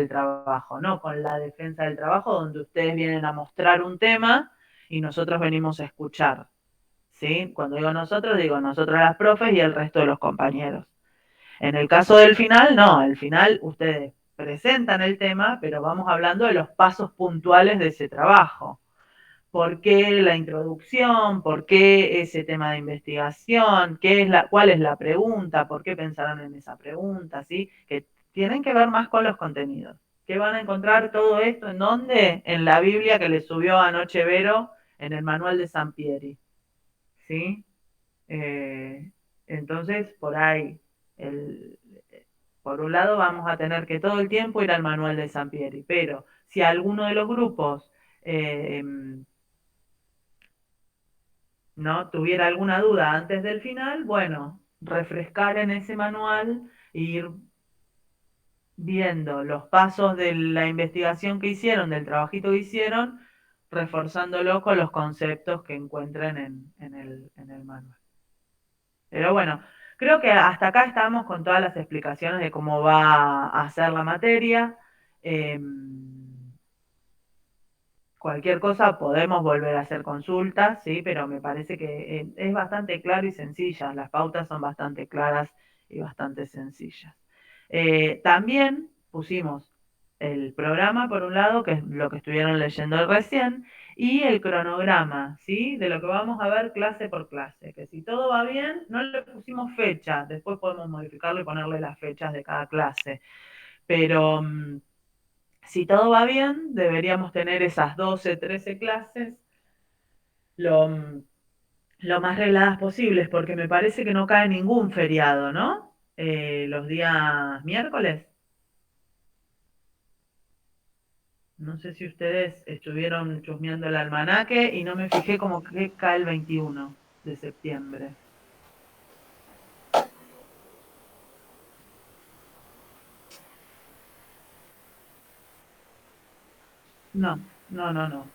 trabajo, no con la defensa del trabajo, donde ustedes vienen a mostrar un tema y nosotros venimos a escuchar, ¿sí? Cuando digo nosotros las profes y el resto de los compañeros. En el caso del final, no, al final ustedes presentan el tema, pero vamos hablando de los pasos puntuales de ese trabajo. ¿Por qué la introducción? ¿Por qué ese tema de investigación? ¿Cuál es la pregunta? ¿Por qué pensaron en esa pregunta? ¿Sí? Que tienen que ver más con los contenidos. ¿Qué van a encontrar todo esto? ¿En dónde? En la Biblia que le subió anoche Vero, en el manual de Sampieri. ¿Sí? Eh, entonces, por ahí, el, por un lado vamos a tener que todo el tiempo ir al manual de Sampieri, pero si alguno de los grupos eh, no tuviera alguna duda antes del final, bueno, refrescar en ese manual e ir viendo los pasos de la investigación que hicieron, del trabajito que hicieron, reforzándolo con los conceptos que encuentren en el manual. Pero bueno, creo que hasta acá estamos con todas las explicaciones de cómo va a ser la materia. Eh, Cualquier cosa podemos volver a hacer consultas, sí, pero me parece que es bastante claro y sencilla. Las pautas son bastante claras y bastante sencillas. También pusimos el programa, por un lado, que es lo que estuvieron leyendo recién, y el cronograma, ¿sí? De lo que vamos a ver clase por clase. Que si todo va bien, no le pusimos fecha, después podemos modificarlo y ponerle las fechas de cada clase. Pero si todo va bien, deberíamos tener esas 12, 13 clases lo, lo más regladas posibles, porque me parece que no cae ningún feriado, ¿no? Los días miércoles. No sé si ustedes estuvieron chusmeando el almanaque y no me fijé como que cae el 21 de septiembre. No, no, no, no.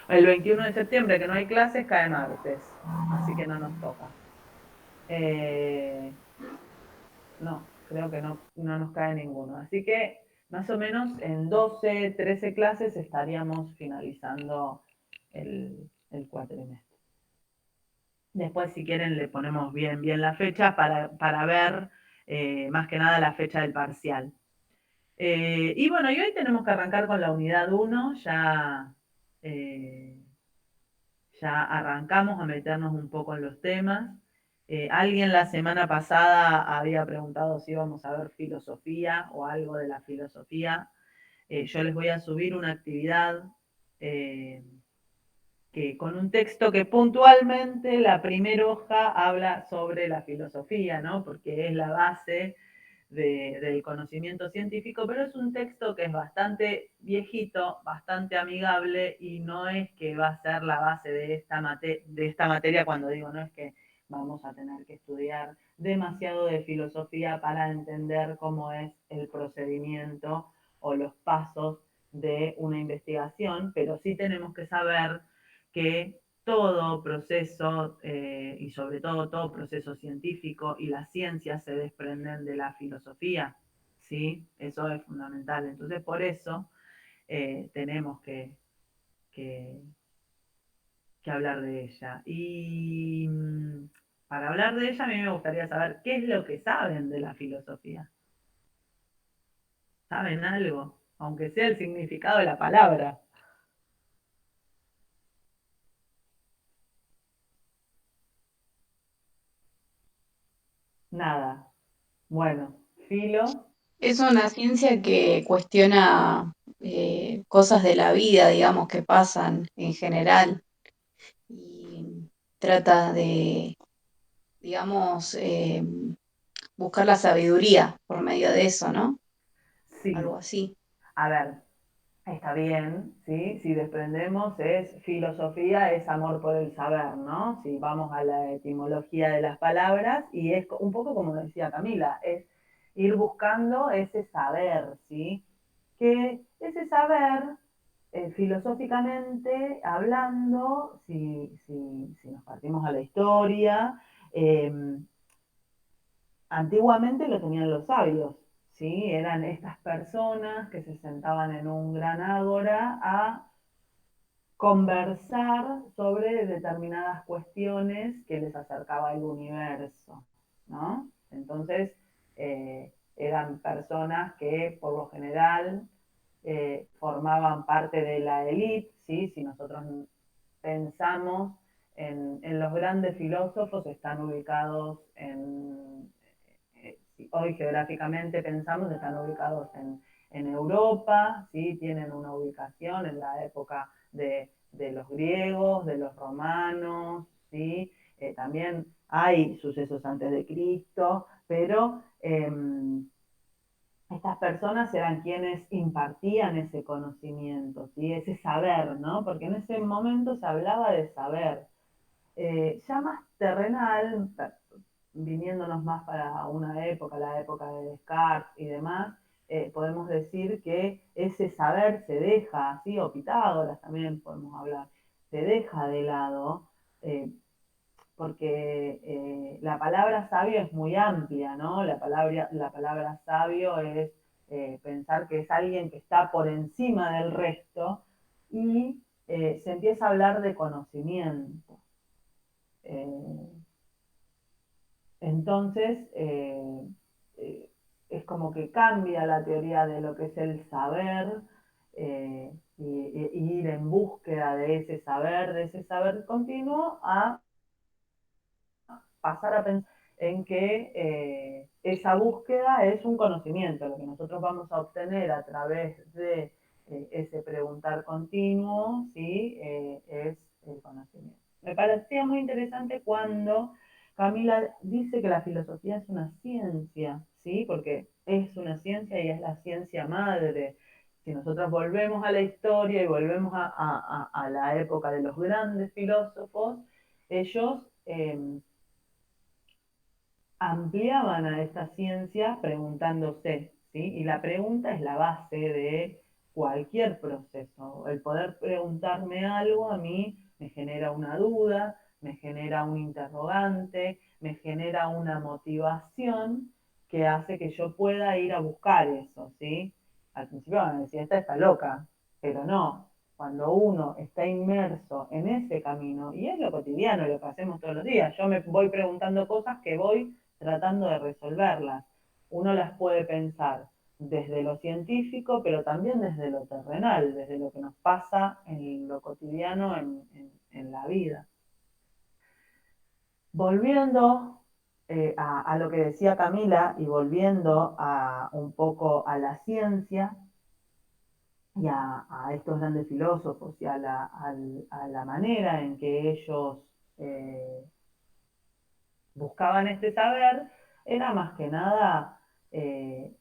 El 21 de septiembre, que no hay clases, cae martes, así que no nos toca. Eh, No, creo que no, no nos cae ninguno. Así que más o menos en 12, 13 clases estaríamos finalizando el cuatrimestre. Después, si quieren, le ponemos bien la fecha para ver más que nada la fecha del parcial. Y bueno, y hoy tenemos que arrancar con la unidad 1, eh, ya arrancamos a meternos un poco en los temas. Alguien la semana pasada había preguntado si íbamos a ver filosofía o algo de la filosofía. Yo les voy a subir una actividad eh, que con un texto que puntualmente la primera hoja habla sobre la filosofía, ¿no? Porque es la base del conocimiento científico, pero es un texto que es bastante viejito, bastante amigable y no es que va a ser la base de esta materia cuando digo, no es que vamos a tener que estudiar demasiado de filosofía para entender cómo es el procedimiento o los pasos de una investigación, pero sí tenemos que saber que todo proceso y sobre todo proceso científico y las ciencias se desprenden de la filosofía, ¿sí? Eso es fundamental. Entonces, por eso tenemos que, que hablar de ella. Y para hablar de ella, a mí me gustaría saber qué es lo que saben de la filosofía. ¿Saben algo? Aunque sea el significado de la palabra. Nada. Bueno, filo. Es una ciencia que cuestiona cosas de la vida, digamos, que pasan en general y trata de, digamos, buscar la sabiduría por medio de eso, ¿no? Sí. Algo así. A ver, está bien, ¿sí? Si desprendemos es filosofía, es amor por el saber, ¿no? Si vamos a la etimología de las palabras, y es un poco como decía Camila, es ir buscando ese saber, ¿sí? Que ese saber, filosóficamente hablando, si nos partimos a la historia, eh, antiguamente lo tenían los sabios, ¿sí? Eran estas personas que se sentaban en un gran ágora a conversar sobre determinadas cuestiones que les acercaba el universo, ¿no? Entonces, eran personas que por lo general formaban parte de la élite, ¿sí? Si nosotros pensamos en los grandes filósofos, están ubicados si hoy geográficamente pensamos, están ubicados en Europa, ¿sí? Tienen una ubicación en la época de los griegos, de los romanos, ¿sí? También hay sucesos antes de Cristo, pero estas personas eran quienes impartían ese conocimiento, ¿sí? Ese saber, ¿no? Porque en ese momento se hablaba de saber. Ya más terrenal, viniéndonos más para una época, la época de Descartes y demás, podemos decir que ese saber se deja, ¿sí? O Pitágoras también podemos hablar, se deja de lado, eh, porque la palabra sabio es muy amplia, ¿no? La palabra sabio es pensar que es alguien que está por encima del resto y se empieza a hablar de conocimiento. Eh, entonces, es como que cambia la teoría de lo que es el saber y ir en búsqueda de ese saber continuo, a pasar a pensar en que esa búsqueda es un conocimiento, lo que nosotros vamos a obtener a través de ese preguntar continuo, ¿sí? Es el conocimiento. Me parecía muy interesante cuando Camila dice que la filosofía es una ciencia, ¿sí? Porque es una ciencia y es la ciencia madre. Si nosotros volvemos a la historia y volvemos a la época de los grandes filósofos, ellos ampliaban a esta ciencia preguntándose, ¿sí? Y la pregunta es la base de cualquier proceso. El poder preguntarme algo a mí me genera una duda, me genera un interrogante, me genera una motivación que hace que yo pueda ir a buscar eso, ¿sí? Al principio van a decir, esta está loca, pero no. Cuando uno está inmerso en ese camino, y es lo cotidiano, lo que hacemos todos los días, yo me voy preguntando cosas que voy tratando de resolverlas. Uno las puede pensar desde lo científico, pero también desde lo terrenal, desde lo que nos pasa en lo cotidiano, en la vida. Volviendo a lo que decía Camila y volviendo un poco a la ciencia y a estos grandes filósofos y a la manera en que ellos eh, buscaban este saber, era más que nada eh,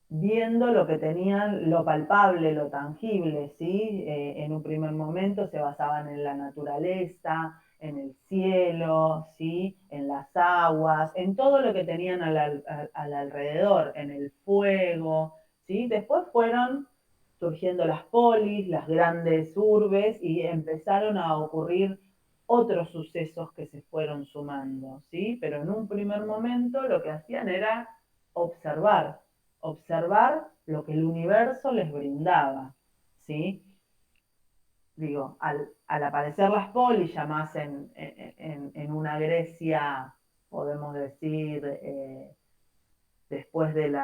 viendo lo que tenían, lo palpable, lo tangible, ¿sí? En un primer momento se basaban en la naturaleza, en el cielo, ¿sí? En las aguas, en todo lo que tenían al alrededor, en el fuego, ¿sí? Después fueron surgiendo las polis, las grandes urbes, y empezaron a ocurrir otros sucesos que se fueron sumando, ¿sí? Pero en un primer momento lo que hacían era observar, observar lo que el universo les brindaba, ¿sí? Digo, al aparecer las polis, ya más en una Grecia, podemos decir, después de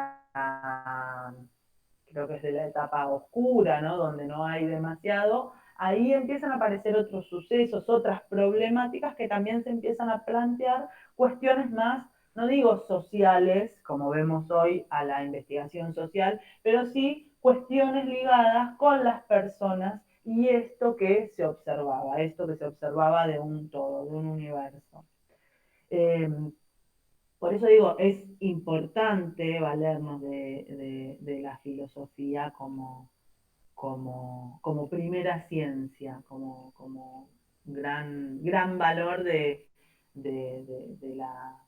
creo que es de la etapa oscura, ¿no? Donde no hay demasiado, ahí empiezan a aparecer otros sucesos, otras problemáticas que también se empiezan a plantear, cuestiones más, no digo sociales, como vemos hoy a la investigación social, pero sí cuestiones ligadas con las personas y esto que se observaba de un todo, de un universo. Eh, por eso digo, es importante valernos de la filosofía como primera ciencia, como gran valor de la,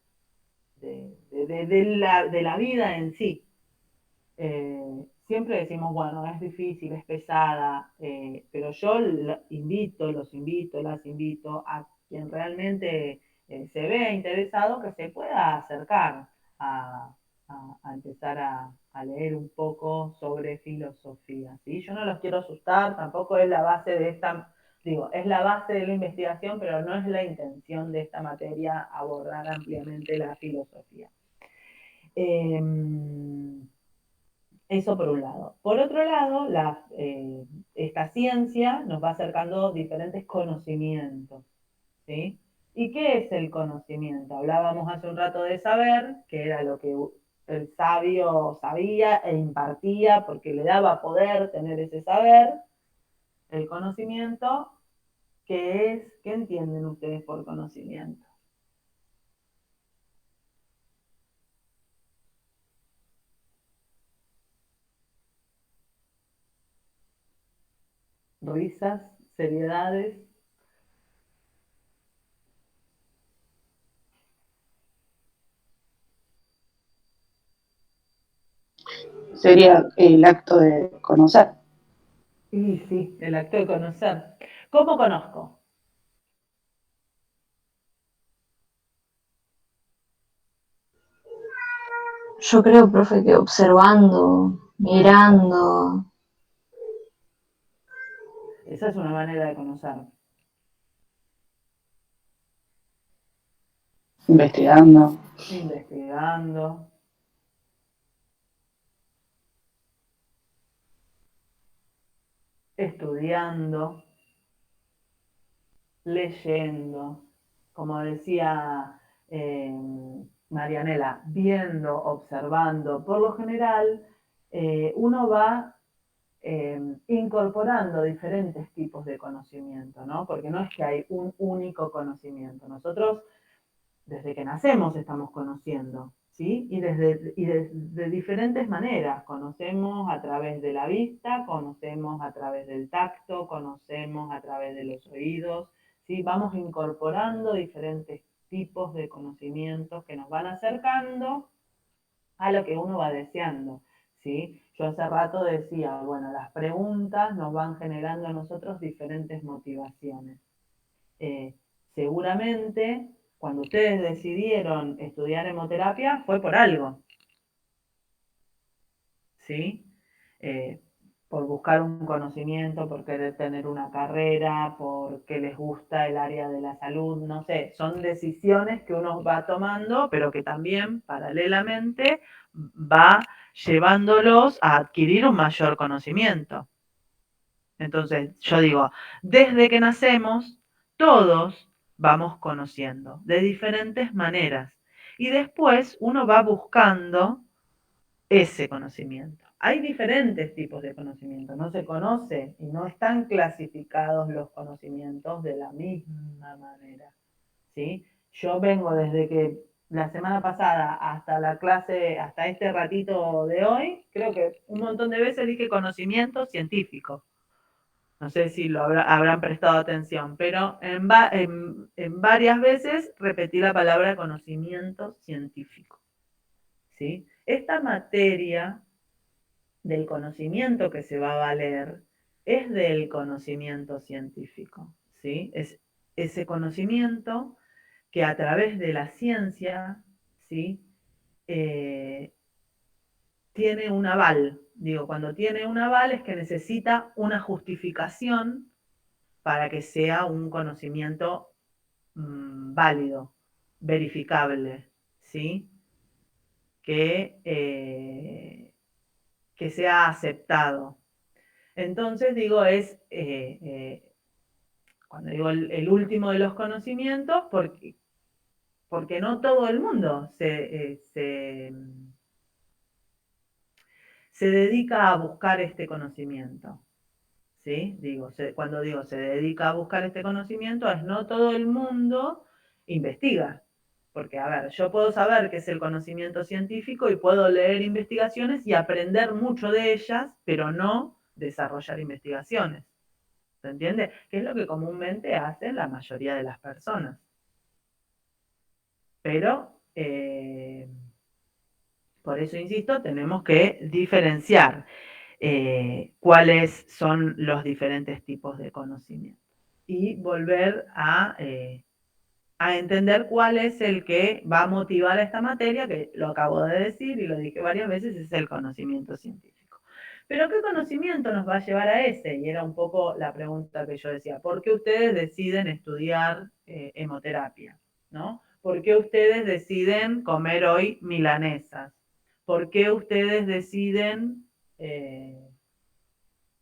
de la vida en sí. Siempre decimos, bueno, es difícil, es pesada, pero yo los invito, las invito a quien realmente se vea interesado que se pueda acercar a, a empezar a leer un poco sobre filosofía, ¿sí? Yo no los quiero asustar, tampoco es la base de esta, digo, es la base de la investigación, pero no es la intención de esta materia abordar ampliamente la filosofía. Eh, Eso por un lado. Por otro lado, esta ciencia nos va acercando diferentes conocimientos, ¿sí? ¿Y qué es el conocimiento? Hablábamos hace un rato de saber, que era lo que el sabio sabía e impartía porque le daba poder tener ese saber. El conocimiento, ¿qué entienden ustedes por conocimiento? Risas, seriedades. Sería el acto de conocer. Y sí, el acto de conocer. ¿Cómo conozco? Yo creo, profe, que observando, mirando, Esa es una manera de conocer. Investigando. Investigando, estudiando, leyendo, como decía eh, Marianela, viendo, observando. Por lo general, uno va incorporando diferentes tipos de conocimiento, ¿no? Porque no es que hay un único conocimiento. Nosotros desde que nacemos estamos conociendo, ¿sí? De diferentes maneras. Conocemos a través de la vista, conocemos a través del tacto, conocemos a través de los oídos, ¿sí? Vamos incorporando diferentes tipos de conocimientos que nos van acercando a lo que uno va deseando, ¿sí? Yo hace rato decía, bueno, las preguntas nos van generando a nosotros diferentes motivaciones. Eh, Seguramente cuando ustedes decidieron estudiar hemoterapia fue por algo, ¿sí? Eh, por buscar un conocimiento, por querer tener una carrera, porque les gusta el área de la salud, no sé, son decisiones que uno va tomando, pero que también paralelamente va llevándolos a adquirir un mayor conocimiento. Entonces, yo digo, desde que nacemos, todos vamos conociendo de diferentes maneras y después uno va buscando ese conocimiento. Hay diferentes tipos de conocimiento, no se conoce y no están clasificados los conocimientos de la misma manera, ¿sí? Yo vengo desde que la semana pasada hasta la clase, hasta este ratito de hoy, creo que un montón de veces dije conocimiento científico. No sé si habrán prestado atención, pero en varias veces repetí la palabra conocimiento científico, ¿sí? Esta materia del conocimiento que se va a valer es del conocimiento científico, ¿sí? Es ese conocimiento que a través de la ciencia, ¿sí? Eh, tiene un aval. Digo, cuando tiene un aval es que necesita una justificación para que sea un conocimiento válido, verificable, ¿sí? Que sea aceptado. Entonces, digo, cuando digo el último de los conocimientos, porque no todo el mundo se dedica a buscar este conocimiento. ¿Sí? Cuando digo se dedica a buscar este conocimiento, es no todo el mundo investiga. Porque, a ver, yo puedo saber qué es el conocimiento científico y puedo leer investigaciones y aprender mucho de ellas, pero no desarrollar investigaciones. ¿Se entiende? Que es lo que comúnmente hacen la mayoría de las personas. Pero, por eso insisto, tenemos que diferenciar cuáles son los diferentes tipos de conocimiento y volver a a entender cuál es el que va a motivar a esta materia, que lo acabo de decir y lo dije varias veces, es el conocimiento científico. Pero ¿qué conocimiento nos va a llevar a ese? Y era un poco la pregunta que yo decía, ¿por qué ustedes deciden estudiar hemoterapia? ¿No? ¿Por qué ustedes deciden comer hoy milanesas? ¿Por qué ustedes deciden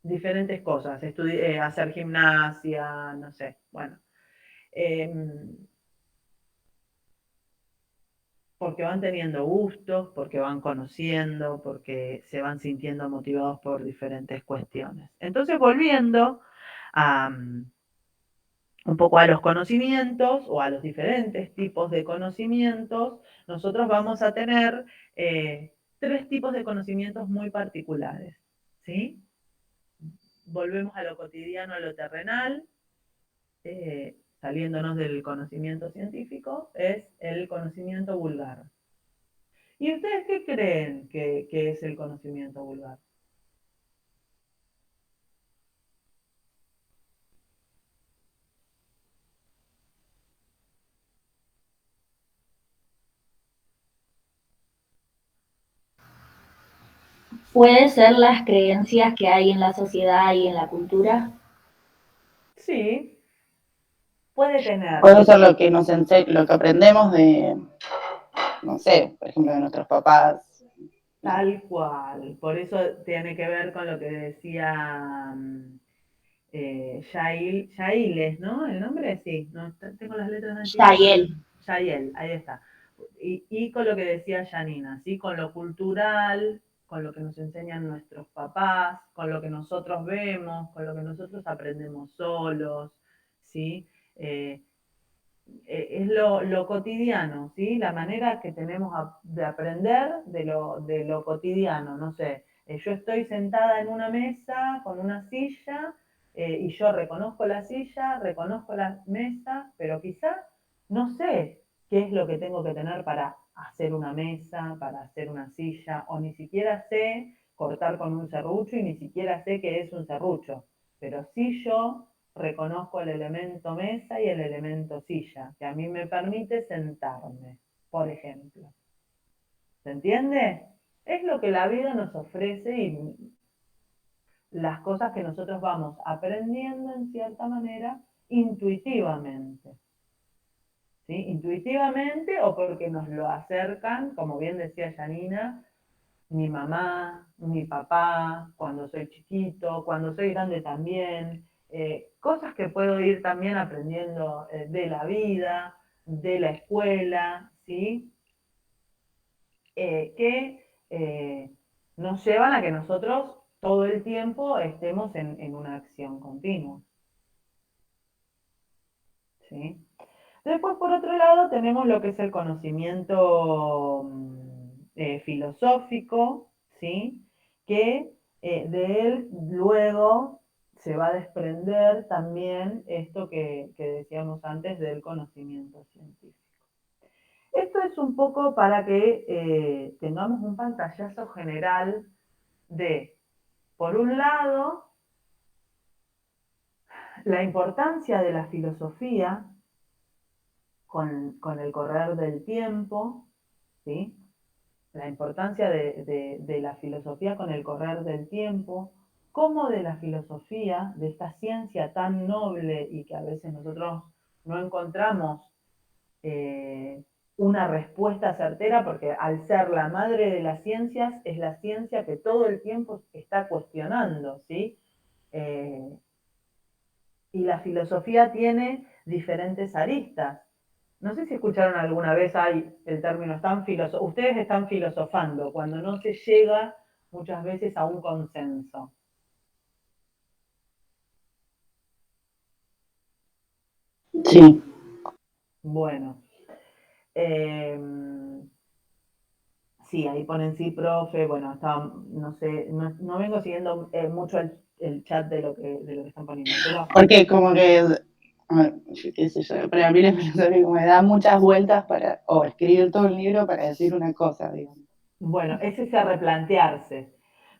diferentes cosas? Hacer gimnasia, no sé, bueno. Porque van teniendo gustos, porque van conociendo, porque se van sintiendo motivados por diferentes cuestiones. Entonces, volviendo a, un poco a los conocimientos o a los diferentes tipos de conocimientos, nosotros vamos a tener tres tipos de conocimientos muy particulares, ¿sí? Volvemos a lo cotidiano, a lo terrenal, saliéndonos del conocimiento científico, es el conocimiento vulgar. ¿Y ustedes qué creen que es el conocimiento vulgar? ¿Puede ser las creencias que hay en la sociedad y en la cultura? Sí, puede tener. Puede ser lo que nos lo que aprendemos de, no sé, por ejemplo, de nuestros papás. Tal cual. Por eso tiene que ver con lo que decía Yailes, ¿no? ¿El nombre? Sí, no, tengo las letras antiguas. Yael. Yael, ahí está. Y con lo que decía Janina, ¿sí? Con lo cultural, con lo que nos enseñan nuestros papás, con lo que nosotros vemos, con lo que nosotros aprendemos solos, ¿sí? Es lo cotidiano, ¿sí? La manera que tenemos de aprender de lo cotidiano, no sé. Yo estoy sentada en una mesa con una silla y yo reconozco la silla, reconozco la mesa, pero quizás no sé qué es lo que tengo que tener para hacer una mesa, para hacer una silla, o ni siquiera sé cortar con un serrucho y ni siquiera sé qué es un serrucho. Pero sí yo reconozco el elemento mesa y el elemento silla, que a mí me permite sentarme, por ejemplo. ¿Se entiende? Es lo que la vida nos ofrece y las cosas que nosotros vamos aprendiendo en cierta manera intuitivamente. ¿Sí? Intuitivamente o porque nos lo acercan, como bien decía Janina, mi mamá, mi papá, cuando soy chiquito, cuando soy grande también, cosas que puedo ir también aprendiendo de la vida, de la escuela, ¿sí? Que nos llevan a que nosotros todo el tiempo estemos en una acción continua, ¿sí? Después, por otro lado, tenemos lo que es el conocimiento filosófico, ¿sí? Que de él luego se va a desprender también esto que decíamos antes del conocimiento científico. Esto es un poco para que tengamos un pantallazo general de, por un lado, la importancia de la filosofía con el correr del tiempo, ¿sí? La importancia de la filosofía con el correr del tiempo, como de la filosofía, de esta ciencia tan noble y que a veces nosotros no encontramos una respuesta certera, porque al ser la madre de las ciencias, es la ciencia que todo el tiempo está cuestionando, ¿sí? Y la filosofía tiene diferentes aristas. No sé si escucharon alguna vez el término ustedes están filosofando, cuando no se llega muchas veces a un consenso. Sí. Bueno, sí, ahí ponen sí, profe, bueno, no sé, no vengo siguiendo mucho el chat de lo que están poniendo, pero... Porque como que, qué sé yo, para mí la filosofía como me da muchas vueltas para, o escribir todo el libro para decir una cosa, digamos. Bueno, es ese replantearse,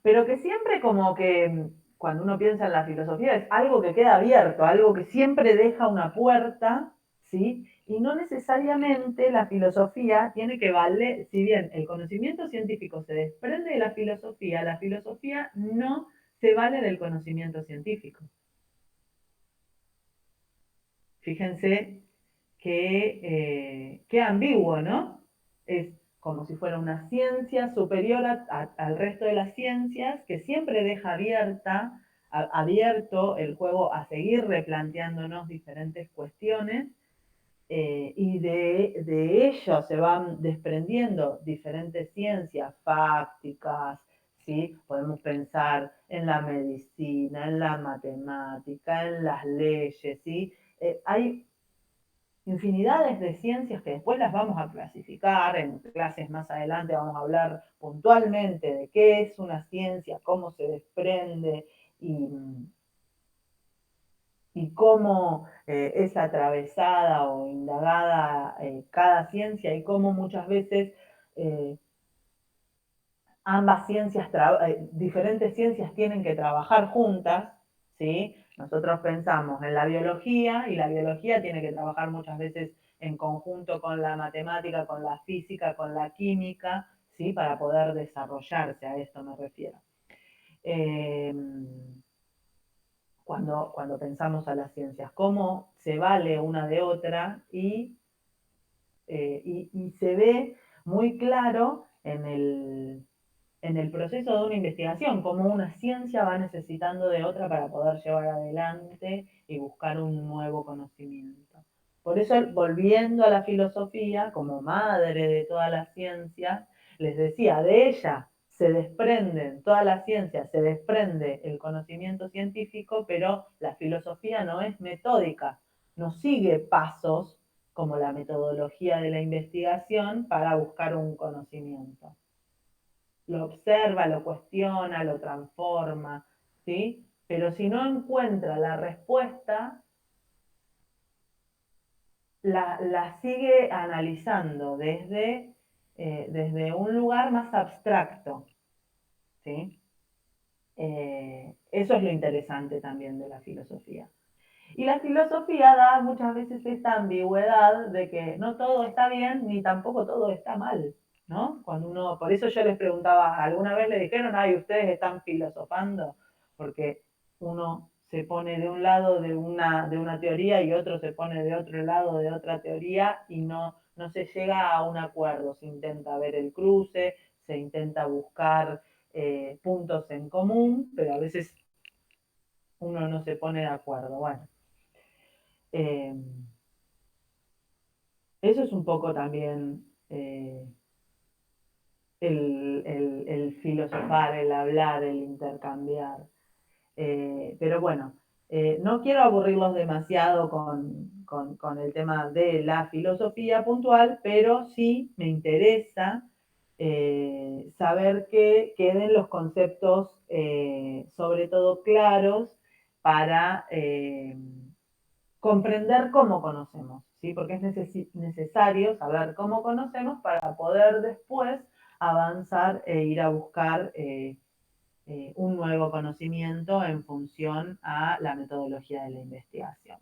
pero que siempre como que cuando uno piensa en la filosofía es algo que queda abierto, algo que siempre deja una puerta, ¿sí? Y no necesariamente la filosofía tiene que valer, si bien el conocimiento científico se desprende de la filosofía no se vale del conocimiento científico. Fíjense qué ambiguo, ¿no? Es como si fuera una ciencia superior al resto de las ciencias que siempre deja abierto el juego a seguir replanteándonos diferentes cuestiones y de ello se van desprendiendo diferentes ciencias fácticas, ¿sí? Podemos pensar en la medicina, en la matemática, en las leyes, ¿sí? Hay infinidades de ciencias que después las vamos a clasificar, en clases más adelante vamos a hablar puntualmente de qué es una ciencia, cómo se desprende y cómo es atravesada o indagada cada ciencia y cómo muchas veces eh, ambas ciencias, diferentes ciencias tienen que trabajar juntas, ¿sí? Nosotros pensamos en la biología y la biología tiene que trabajar muchas veces en conjunto con la matemática, con la física, con la química, ¿sí? Para poder desarrollarse, a esto me refiero. Eh, cuando pensamos a las ciencias, cómo se vale una de otra y se ve muy claro en el proceso de una investigación, cómo una ciencia va necesitando de otra para poder llevar adelante y buscar un nuevo conocimiento. Por eso, volviendo a la filosofía, como madre de todas las ciencias, les decía, de ella se desprenden todas las ciencias, se desprende el conocimiento científico, pero la filosofía no es metódica, no sigue pasos como la metodología de la investigación para buscar un conocimiento. Lo observa, lo cuestiona, lo transforma, ¿sí? Pero si no encuentra la respuesta, la sigue analizando desde un lugar más abstracto, ¿sí? Eso es lo interesante también de la filosofía. Y la filosofía da muchas veces esta ambigüedad de que no todo está bien ni tampoco todo está mal, ¿no? Por eso yo les preguntaba, ¿alguna vez le dijeron, ay, ustedes están filosofando? Porque uno se pone de un lado de una teoría y otro se pone de otro lado de otra teoría y no se llega a un acuerdo, se intenta ver el cruce, se intenta buscar puntos en común, pero a veces uno no se pone de acuerdo. Bueno. Eso es un poco también el filosofar, el hablar, el intercambiar. Pero bueno, no quiero aburrirlos demasiado con el tema de la filosofía puntual, pero sí me interesa saber que queden los conceptos sobre todo claros para comprender cómo conocemos, ¿sí? Porque es necesario saber cómo conocemos para poder después avanzar e ir a buscar un nuevo conocimiento en función a la metodología de la investigación.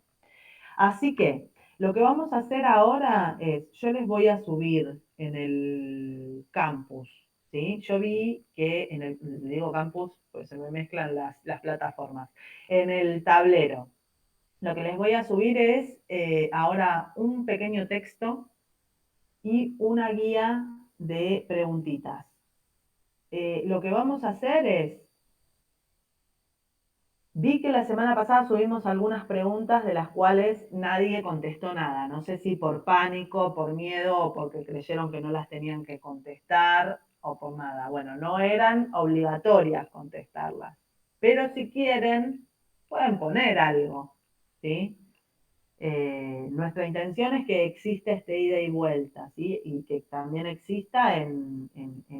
Así que lo que vamos a hacer ahora es, yo les voy a subir en el campus, ¿sí? Yo vi que digo campus, pues se me mezclan las plataformas, en el tablero. Lo que les voy a subir es ahora un pequeño texto y una guía de preguntitas. Lo que vamos a hacer es, vi que la semana pasada subimos algunas preguntas de las cuales nadie contestó nada. No sé si por pánico, por miedo o porque creyeron que no las tenían que contestar o por nada. Bueno, no eran obligatorias contestarlas. Pero si quieren, pueden poner algo, ¿sí? Nuestra intención es que exista este ida y vuelta, ¿sí? Y que también exista en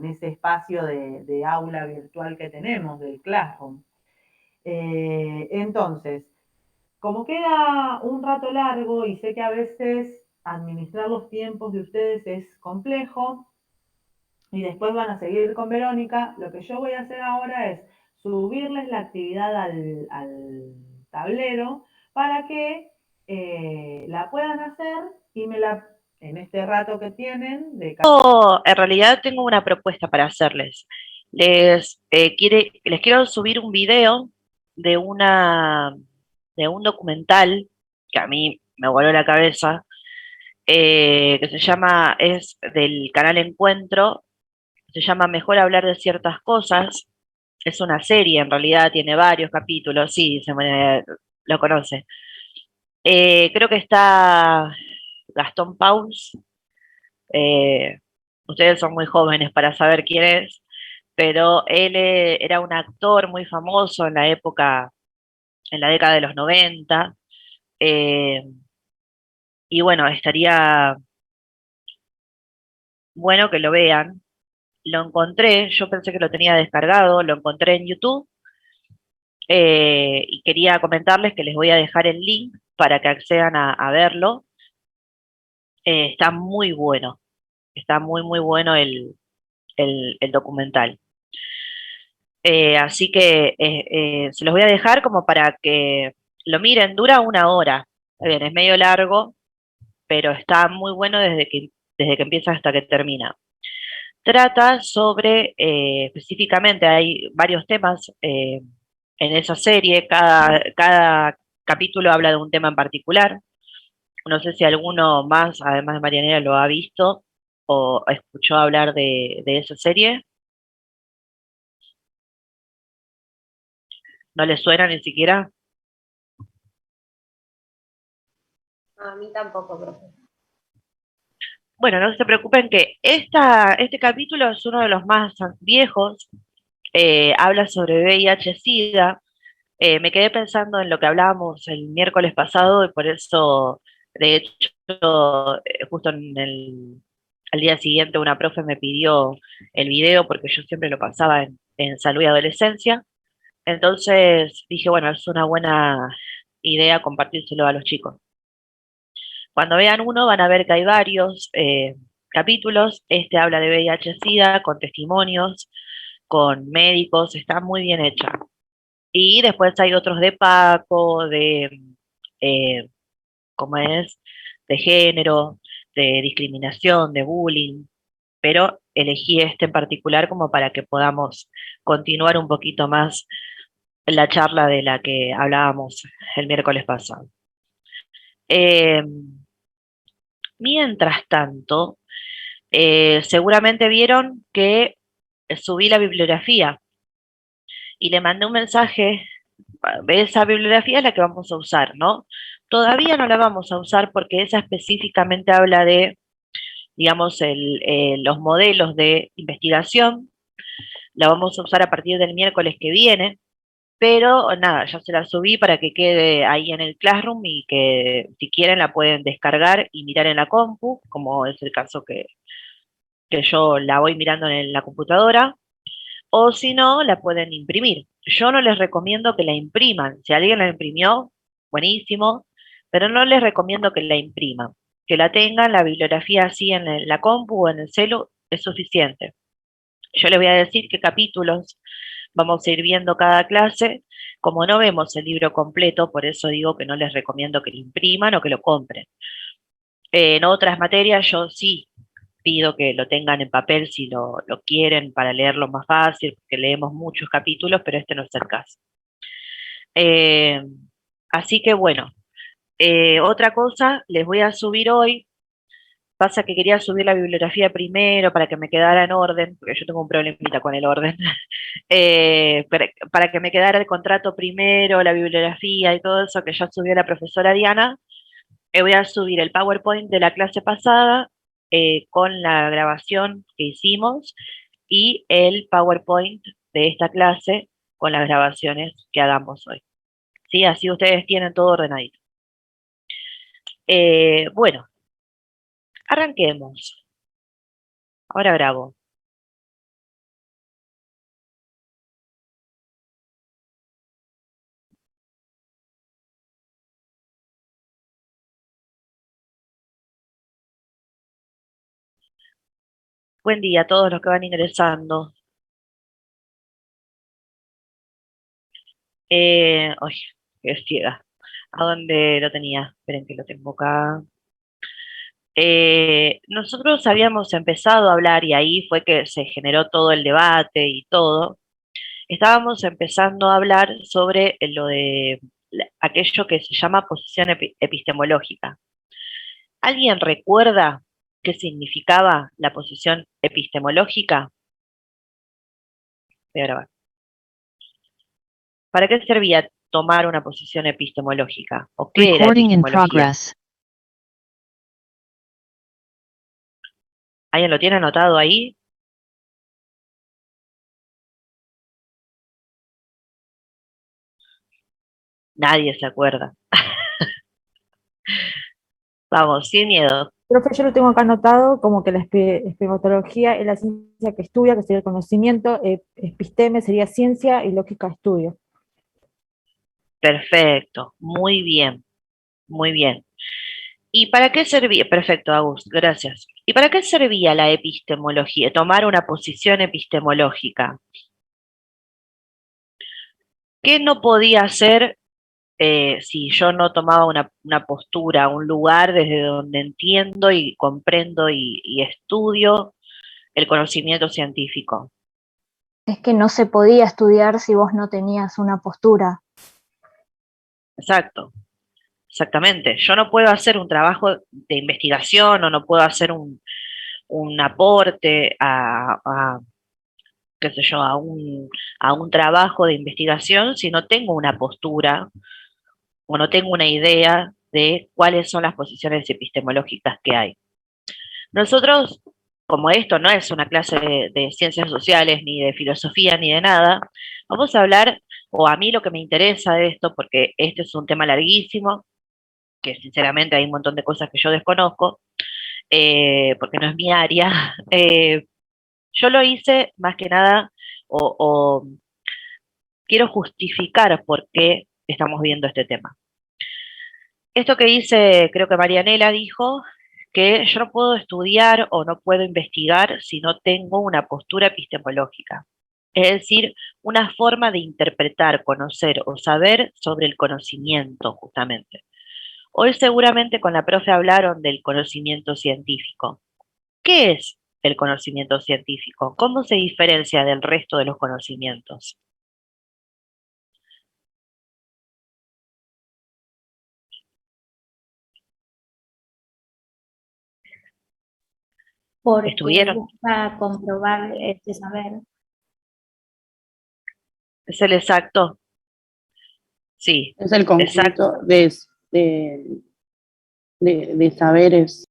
ese espacio de aula virtual que tenemos, del Classroom. Entonces, como queda un rato largo y sé que a veces administrar los tiempos de ustedes es complejo y después van a seguir con Verónica, lo que yo voy a hacer ahora es subirles la actividad al tablero para que la puedan hacer y en este rato que tienen de En realidad tengo una propuesta para hacerles. Les quiero subir un video de de un documental que a mí me voló la cabeza, que es del canal Encuentro, se llama Mejor hablar de ciertas cosas. Es una serie, en realidad tiene varios capítulos, sí, lo conoce. Creo que está Gastón Pauls. eh, Ustedes son muy jóvenes para saber quién es, pero él era un actor muy famoso en la época, en la década de los 90, eh, y bueno, estaría bueno que lo vean. Lo encontré, yo pensé que lo tenía descargado, lo encontré en YouTube, y quería comentarles que les voy a dejar el link para que accedan a verlo. Está muy bueno, está muy bueno el documental. Así que se los voy a dejar como para que lo miren, dura 1 hora. Está bien, es medio largo, pero está muy bueno desde que empieza hasta que termina. Trata sobre, específicamente, hay varios temas en esa serie, cada capítulo habla de un tema en particular. No sé si alguno más, además de Marianela, lo ha visto o escuchó hablar de esa serie. ¿No le suena ni siquiera? A mí tampoco, profe. Bueno, no se preocupen que este capítulo es uno de los más viejos, habla sobre VIH-Sida. Me quedé pensando en lo que hablábamos el miércoles pasado y por eso, de hecho, justo al día siguiente una profe me pidió el video porque yo siempre lo pasaba en salud y adolescencia. Entonces dije, bueno, es una buena idea compartírselo a los chicos. Cuando vean uno van a ver que hay varios capítulos. Este habla de VIH-Sida con testimonios, con médicos, está muy bien hecha. Y después hay otros de Paco, eh, ¿cómo es? De género, de discriminación, de bullying, pero elegí este en particular como para que podamos continuar un poquito más la charla de la que hablábamos el miércoles pasado. Eh, Mientras tanto, seguramente vieron que subí la bibliografía y le mandé un mensaje. Esa bibliografía es la que vamos a usar, ¿no? Todavía no la vamos a usar porque esa específicamente habla de, digamos, los modelos de investigación. La vamos a usar a partir del miércoles que viene, pero nada, ya se la subí para que quede ahí en el Classroom y que si quieren la pueden descargar y mirar en la compu, como es el caso que yo la voy mirando en la computadora, o si no, la pueden imprimir. Yo no les recomiendo que la impriman. Si alguien la imprimió, buenísimo, pero no les recomiendo que la impriman. Que la tengan, la bibliografía así en la compu o en el celu es suficiente. Yo les voy a decir qué capítulos vamos a ir viendo cada clase. Como no vemos el libro completo, por eso digo que no les recomiendo que lo impriman o que lo compren. En otras materias yo sí pido que lo tengan en papel si lo quieren para leerlo más fácil, porque leemos muchos capítulos, pero este no es el caso. Eh, Así que bueno, otra cosa, les voy a subir hoy. Pasa que quería subir la bibliografía primero para que me quedara en orden, porque yo tengo un problemita con el orden. Para que me quedara el contrato primero, la bibliografía y todo eso que ya subió la profesora Diana. Voy a subir el PowerPoint de la clase pasada con la grabación que hicimos y el PowerPoint de esta clase con las grabaciones que hagamos hoy. ¿Sí? Así ustedes tienen todo ordenadito. Bueno, arranquemos. Ahora grabo. Buen día a todos los que van ingresando. Ay, qué ciega. ¿A dónde lo tenía? Esperen que lo tengo acá. Nosotros habíamos empezado a hablar y ahí fue que se generó todo el debate y todo. Estábamos empezando a hablar sobre lo de aquello que se llama posición epistemológica. ¿Alguien recuerda qué significaba la posición epistemológica? Voy a grabar. ¿Para qué servía tomar una posición epistemológica? ¿O qué era Recording in epistemología? progress. ¿Alguien lo tiene anotado ahí? Nadie se acuerda. Vamos, sin miedo. Profe, yo lo tengo acá anotado como que la epistemología es la ciencia que estudia, que sería el conocimiento, episteme sería ciencia y lógica estudio. Perfecto, muy bien, muy bien. ¿Y para qué servía? Perfecto, Agus, gracias. ¿Y para qué servía la epistemología? Tomar una posición epistemológica. ¿Qué no podía hacer si yo no tomaba una postura, un lugar desde donde entiendo y comprendo y estudio el conocimiento científico? Es que no se podía estudiar si vos no tenías una postura. Exacto, exactamente. Yo no puedo hacer un trabajo de investigación o no puedo hacer un aporte qué sé yo, a un trabajo de investigación si no tengo una postura o no tengo una idea de cuáles son las posiciones epistemológicas que hay. Nosotros, como esto no es una clase de ciencias sociales, ni de filosofía, ni de nada, vamos a hablar, o a mí lo que me interesa de esto, porque este es un tema larguísimo, que sinceramente hay un montón de cosas que yo desconozco, porque no es mi área, yo lo hice más que nada, o quiero justificar por qué estamos viendo este tema. Esto que dice, creo que Marianela dijo, que yo no puedo estudiar o no puedo investigar si no tengo una postura epistemológica. Es decir, una forma de interpretar, conocer o saber sobre el conocimiento, justamente. Hoy seguramente con la profe hablaron del conocimiento científico. ¿Qué es el conocimiento científico? ¿Cómo se diferencia del resto de los conocimientos? Porque ¿Estuvieron? busca comprobar este saber. ¿Es el exacto? Sí, Es el exacto. conjunto de saberes.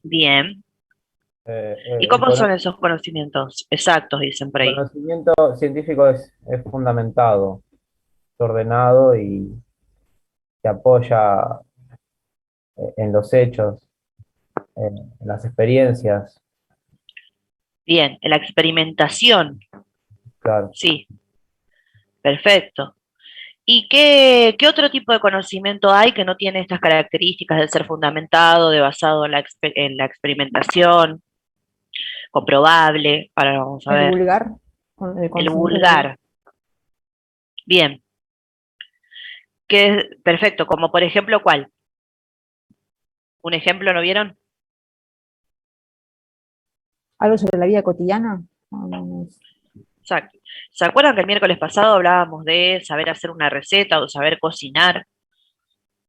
Bien. ¿Y El cómo son esos conocimientos exactos, dicen por ahí? conocimiento científico es fundamentado, es ordenado y se apoya en los hechos, en las experiencias, Bien, en la experimentación, claro. sí, perfecto. ¿Y qué otro tipo de conocimiento hay que no tiene estas características de ser fundamentado, de basado en la experimentación, comprobable? Ahora vamos a El ver. vulgar. El vulgar. Bien. Perfecto, como por ejemplo, ¿cuál? ¿Un ejemplo no vieron? ¿Algo sobre la vida cotidiana? No. Exacto. ¿Se acuerdan que el miércoles pasado hablábamos de saber hacer una receta o saber cocinar?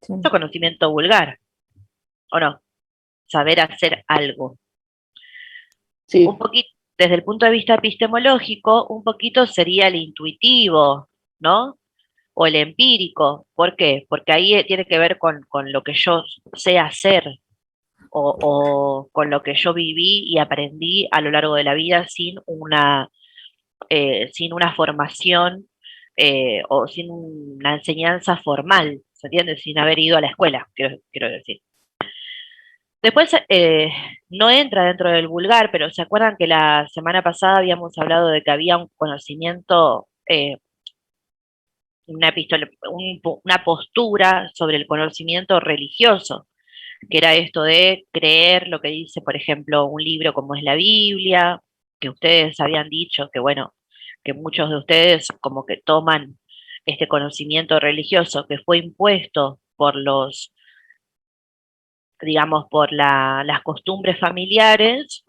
Sí. Eso es conocimiento vulgar, ¿o no? Saber hacer algo. Sí. Un poquito, desde el punto de vista epistemológico, un poquito sería el intuitivo, ¿no? O el empírico. ¿Por qué? Porque ahí tiene que ver con lo que yo sé hacer o con lo que yo viví y aprendí a lo largo de la vida sin una formación o sin una enseñanza formal, ¿se entiende? Sin haber ido a la escuela, quiero decir. Después, no entra dentro del vulgar, pero ¿se acuerdan que la semana pasada habíamos hablado de que había un conocimiento, una postura sobre el conocimiento religioso, que era esto de creer lo que dice, por ejemplo, un libro como es la Biblia, que ustedes habían dicho que, bueno, que muchos de ustedes como que toman este conocimiento religioso que fue impuesto por los, digamos, por las costumbres familiares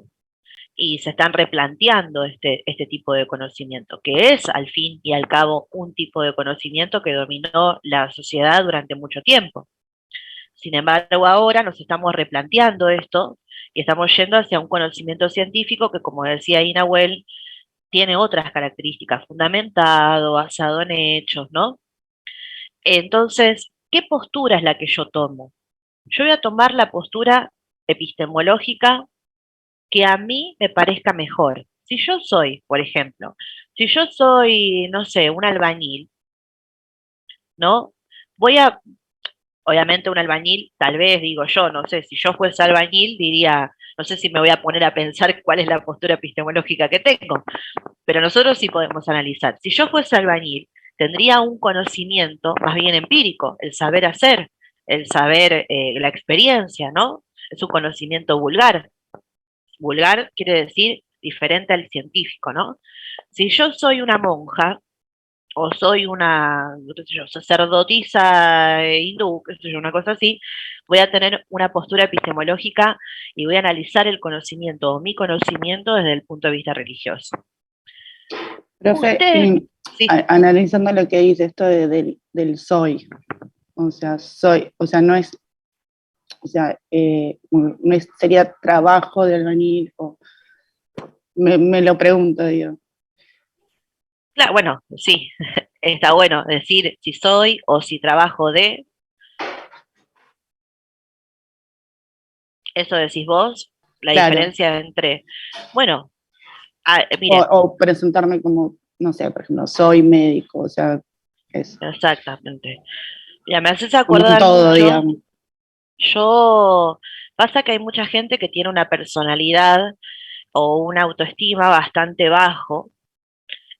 y se están replanteando este tipo de conocimiento, que es al fin y al cabo un tipo de conocimiento que dominó la sociedad durante mucho tiempo. Sin embargo, ahora nos estamos replanteando esto y estamos yendo hacia un conocimiento científico que, como decía Inahuel, tiene otras características, fundamentado, basado en hechos, ¿no? Entonces, ¿qué postura es la que yo tomo? Yo voy a tomar la postura epistemológica que a mí me parezca mejor. Si yo soy, por ejemplo, si yo soy, no sé, un albañil, ¿no? Voy a, obviamente un albañil, tal vez digo yo, no sé, si yo fuese albañil diría, no sé si me voy a poner a pensar cuál es la postura epistemológica que tengo, pero nosotros sí podemos analizar. Si yo fuese albañil, tendría un conocimiento más bien empírico, el saber hacer, el saber, la experiencia, ¿no? Es un conocimiento vulgar. Vulgar quiere decir diferente al científico, ¿no? Si yo soy una monja o soy una, qué sé yo, sacerdotisa hindú, qué sé yo, una cosa así, voy a tener una postura epistemológica y voy a analizar el conocimiento o mi conocimiento desde el punto de vista religioso. Profe, Usted, sí, analizando lo que dice esto del soy, o sea, no es, o sea, no sería trabajo de albañil, o me lo pregunto, digo. claro, bueno, sí, está bueno decir si soy o si trabajo de, eso decís vos, la Claro, diferencia entre, bueno, miren, o presentarme como, no sé, por ejemplo, soy médico, o sea, eso, exactamente. Ya me haces como un acordar todo, mucho, digamos. pasa que hay mucha gente que tiene una personalidad o una autoestima bastante bajo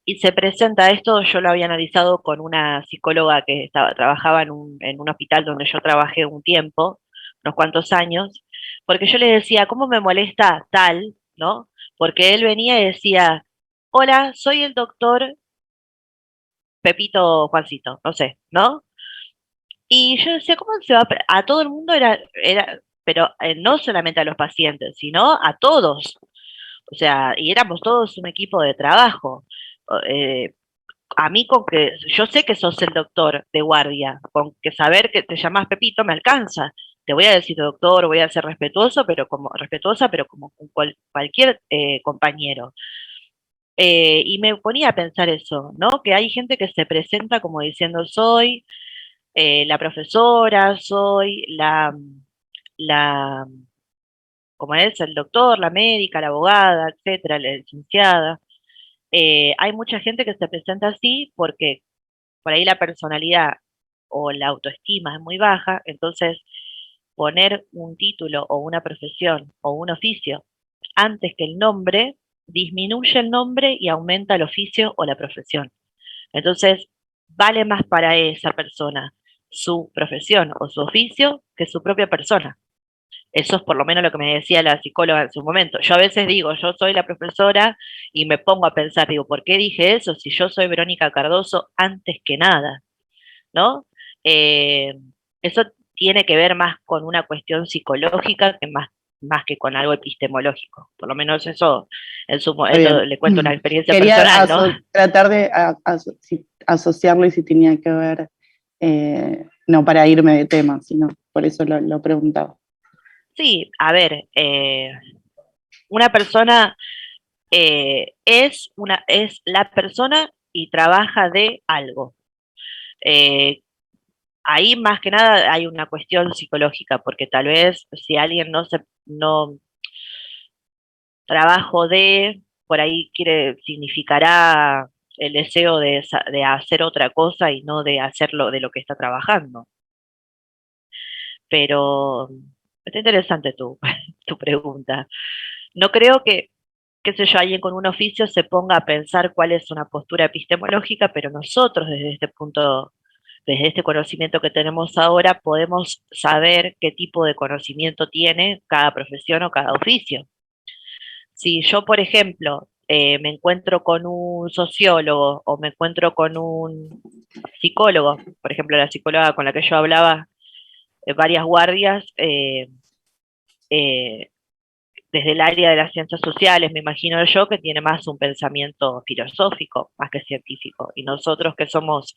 y se presenta esto, yo lo había analizado con una psicóloga que trabajaba en un hospital donde yo trabajé un tiempo, unos cuantos años, porque yo le decía, ¿cómo me molesta tal, no? Porque él venía y decía, hola, soy el doctor Pepito Juancito, no sé, ¿no? Y yo decía, ¿cómo se va a todo el mundo era, pero no solamente a los pacientes, sino a todos. O sea, y éramos todos un equipo de trabajo. Eh, a mí con que, yo sé que sos el doctor de guardia, con que saber que te llamas Pepito me alcanza. Te voy a decir doctor, voy a ser respetuosa, pero como con cualquier compañero. Y me ponía a pensar eso, ¿no? Que hay gente que se presenta como diciendo soy la profesora, soy la, como es, el doctor, la médica, la abogada, etcétera, la licenciada. Hay mucha gente que se presenta así porque por ahí la personalidad o la autoestima es muy baja, entonces poner un título o una profesión o un oficio antes que el nombre disminuye el nombre y aumenta el oficio o la profesión. Entonces, vale más para esa persona su profesión o su oficio que su propia persona. Eso es por lo menos lo que me decía la psicóloga en su momento. Yo a veces digo, yo soy la profesora y me pongo a pensar, digo, ¿por qué dije eso si yo soy Verónica Cardoso antes que nada? ¿No? Eh, eso tiene que ver más con una cuestión psicológica que más que con algo epistemológico. Por lo menos eso en su Está momento bien. le cuento una experiencia Quería personal, ¿no? tratar de asociarlo y si tenía que ver, no para irme de tema, sino por eso lo preguntaba. Sí, a ver, una persona es la persona y trabaja de algo. Eh, ahí más que nada hay una cuestión psicológica, porque tal vez si alguien no trabajo de, por ahí significará el deseo de hacer otra cosa y no de hacerlo de lo que está trabajando. Pero está interesante tu pregunta. No creo que, qué sé yo, alguien con un oficio se ponga a pensar cuál es una postura epistemológica, pero nosotros desde este punto, desde este conocimiento que tenemos ahora, podemos saber qué tipo de conocimiento tiene cada profesión o cada oficio. Si yo, por ejemplo, me encuentro con un sociólogo o me encuentro con un psicólogos. Por ejemplo, la psicóloga con la que yo hablaba varias guardias, desde el área de las ciencias sociales, me imagino yo, que tiene más un pensamiento filosófico más que científico. Y nosotros que somos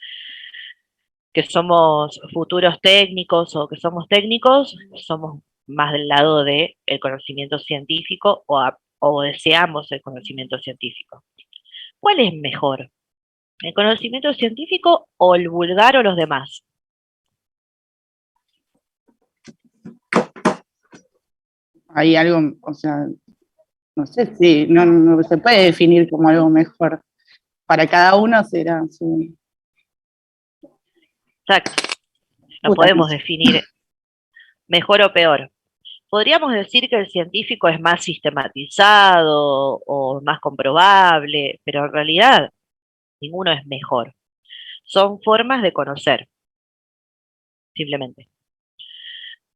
futuros técnicos o que somos técnicos, somos más del lado del conocimiento científico o deseamos el conocimiento científico. ¿Cuál es mejor? ¿El conocimiento científico o el vulgar o los demás? Hay algo, o sea, no sé si no se puede definir como algo mejor. Para cada uno será su Exacto. No puta, podemos definir mejor o peor. Podríamos decir que el científico es más sistematizado o más comprobable, pero en realidad ninguno es mejor. Son formas de conocer, simplemente.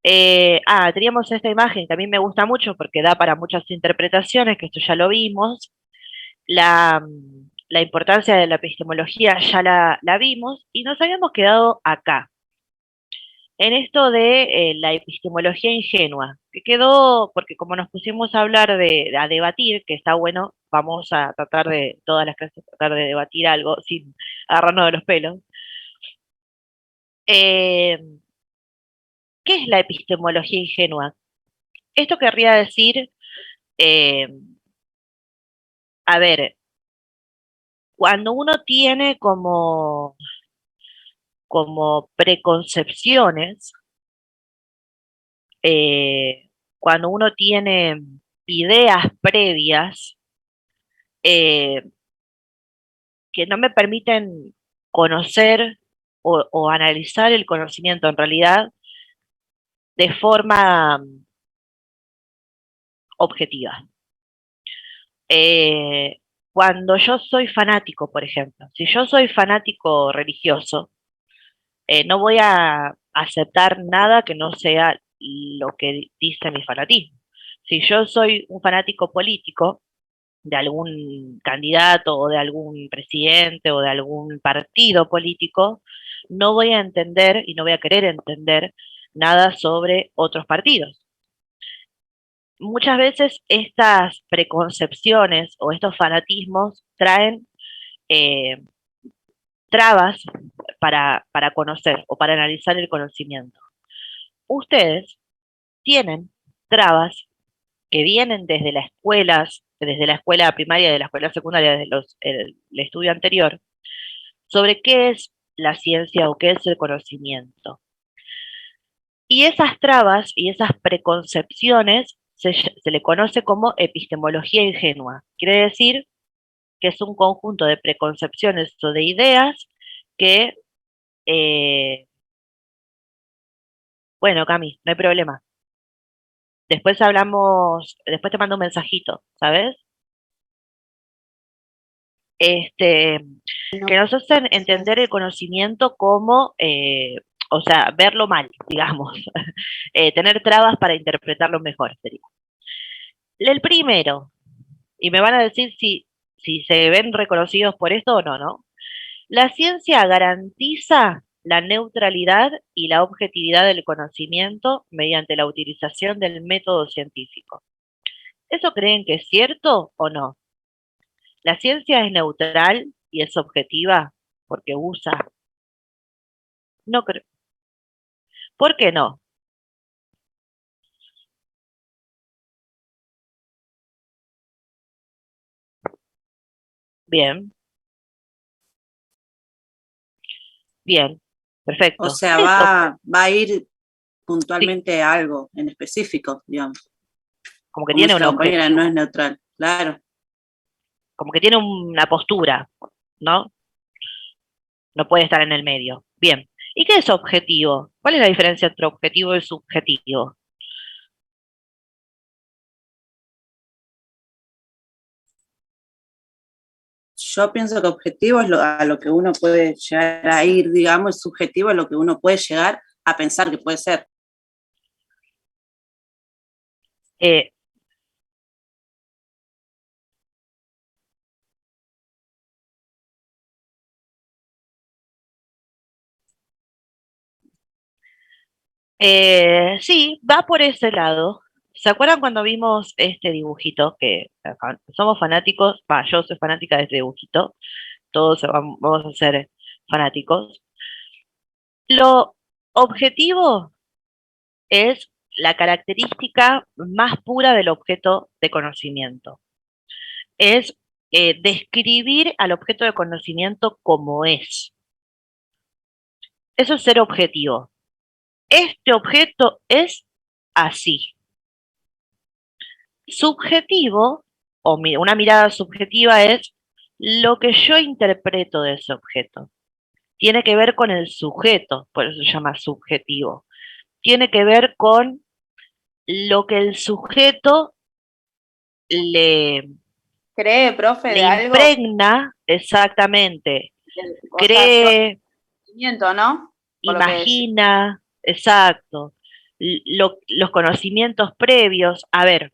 Teníamos esta imagen que a mí me gusta mucho porque da para muchas interpretaciones, que esto ya lo vimos. La importancia de la epistemología ya la vimos y nos habíamos quedado acá, en esto de la epistemología ingenua, que quedó, porque como nos pusimos a hablar a debatir, que está bueno, vamos a tratar de, todas las clases, tratar de debatir algo sin agarrarnos de los pelos. Eh, ¿Qué es la epistemología ingenua? Esto querría decir, eh, a ver, cuando uno tiene como preconcepciones, cuando uno tiene ideas previas, eh, que no me permiten conocer o analizar el conocimiento en realidad de forma objetiva. Cuando yo soy fanático, por ejemplo, si yo soy fanático religioso, no voy a aceptar nada que no sea lo que dice mi fanatismo. Si yo soy un fanático político de algún candidato o de algún presidente o de algún partido político, no voy a entender y no voy a querer entender nada sobre otros partidos. Muchas veces estas preconcepciones o estos fanatismos traen eh, trabas para conocer o para analizar el conocimiento. Ustedes tienen trabas que vienen desde las escuelas, desde la escuela primaria, de la escuela secundaria, desde el estudio anterior, sobre qué es la ciencia o qué es el conocimiento. Y esas trabas y esas preconcepciones se le conoce como epistemología ingenua. Quiere decir que es un conjunto de preconcepciones o de ideas que, eh, bueno, Cami, no hay problema. Después hablamos, después te mando un mensajito, ¿sabes? Que nos hacen entender el conocimiento como, o sea, verlo mal, digamos, tener trabas para interpretarlo mejor sería. El primero, y me van a decir si se ven reconocidos por esto o no, ¿no? La ciencia garantiza la neutralidad y la objetividad del conocimiento mediante la utilización del método científico. ¿Eso creen que es cierto o no? La ciencia es neutral y es objetiva porque usa. No creo. ¿Por qué no? Bien, bien, O perfecto. sea, Eso, va a ir sí, puntualmente a algo en específico, digamos. como que Como tiene si un la compañera objetivo, no es neutral. Claro. como que tiene una postura, ¿no? No puede estar en el medio. Bien. ¿Y qué es objetivo? ¿Cuál es la diferencia entre objetivo y subjetivo? Yo pienso que objetivo es a lo que uno puede llegar a ir, digamos, y subjetivo es lo que uno puede llegar a pensar que puede ser. Eh, Sí, va por ese lado. ¿Se acuerdan cuando vimos este dibujito? Que somos fanáticos, yo soy fanática de este dibujito, todos vamos a ser fanáticos. Lo objetivo es la característica más pura del objeto de conocimiento. Es describir al objeto de conocimiento como es. Eso es ser objetivo. Este objeto es así. Subjetivo, o una mirada subjetiva, es lo que yo interpreto de ese objeto. Tiene que ver con el sujeto, por eso se llama subjetivo. Tiene que ver con lo que el sujeto le ¿Cree, profe, de algo? impregna exactamente, O sea, cree, conocimiento, ¿no? Por lo que imagina, exacto, los conocimientos previos. A ver,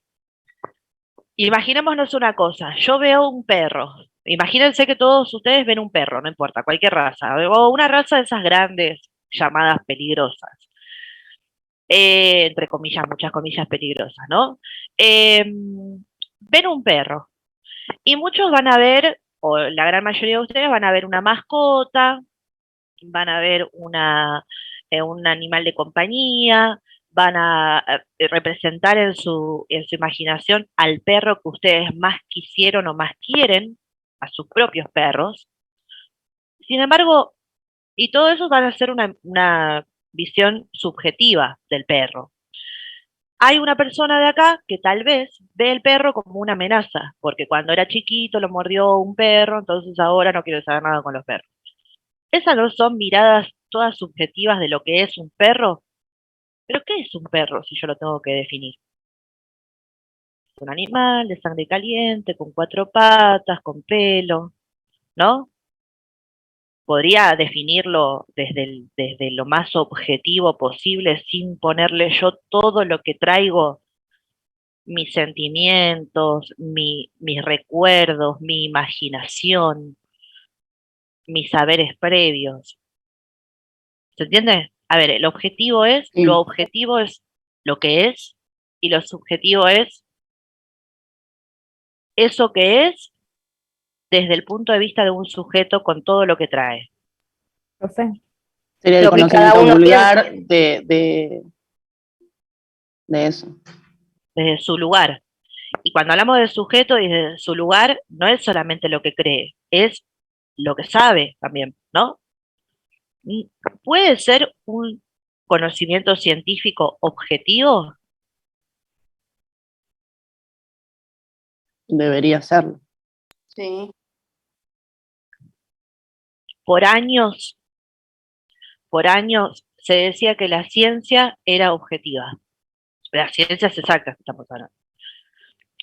imaginémonos una cosa, yo veo un perro, imagínense que todos ustedes ven un perro, no importa, cualquier raza, o una raza de esas grandes llamadas peligrosas, entre comillas, muchas comillas peligrosas, ¿no? Ven un perro y muchos van a ver, o la gran mayoría de ustedes van a ver una mascota, van a ver un animal de compañía, van a representar en su imaginación al perro que ustedes más quisieron o más quieren, a sus propios perros. Sin embargo, y todo eso van a ser una visión subjetiva del perro. Hay una persona de acá que tal vez ve el perro como una amenaza, porque cuando era chiquito lo mordió un perro, entonces ahora no quiere saber nada con los perros. Esas no son miradas todas subjetivas de lo que es un perro. ¿Pero qué es un perro si yo lo tengo que definir? Es un animal de sangre caliente, con 4 patas, con pelo, ¿no? Podría definirlo desde lo más objetivo posible sin ponerle yo todo lo que traigo, mis sentimientos, mis recuerdos, mi imaginación, mis saberes previos. ¿Se entiende? A ver, lo objetivo es lo que es, y lo subjetivo es eso que es desde el punto de vista de un sujeto con todo lo que trae. Profe. Sería el Lo que cada conocimiento uno vulgar piense. de eso. Desde su lugar. Y cuando hablamos de sujeto desde su lugar, no es solamente lo que cree, es lo que sabe también, ¿no? ¿Puede ser un conocimiento científico objetivo? Debería serlo. Sí. Por años se decía que la ciencia era objetiva. Las ciencias exactas que estamos hablando.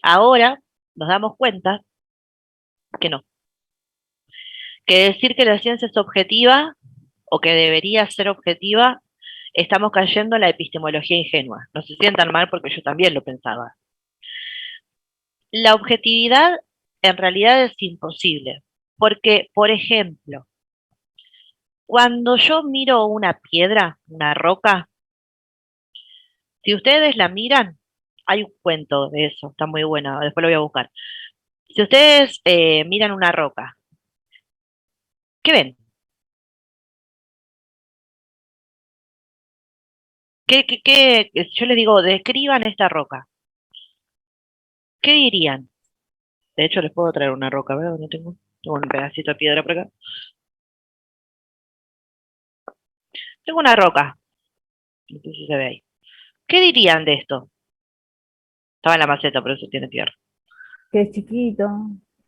Ahora nos damos cuenta que no. Que decir que la ciencia es objetiva o que debería ser objetiva, estamos cayendo en la epistemología ingenua. No se sientan mal porque yo también lo pensaba. La objetividad en realidad es imposible. Porque, por ejemplo, cuando yo miro una piedra, una roca, si ustedes la miran, hay un cuento de eso, está muy bueno, después lo voy a buscar. Si ustedes miran una roca, ¿qué ven? Yo les digo, describan esta roca. ¿Qué dirían? De hecho, les puedo traer una roca, ¿verdad? No tengo un pedacito de piedra por acá. Tengo una roca, no sé si se ve ahí. ¿Qué dirían de esto? Estaba en la maceta, por eso tiene tierra. Que es chiquito.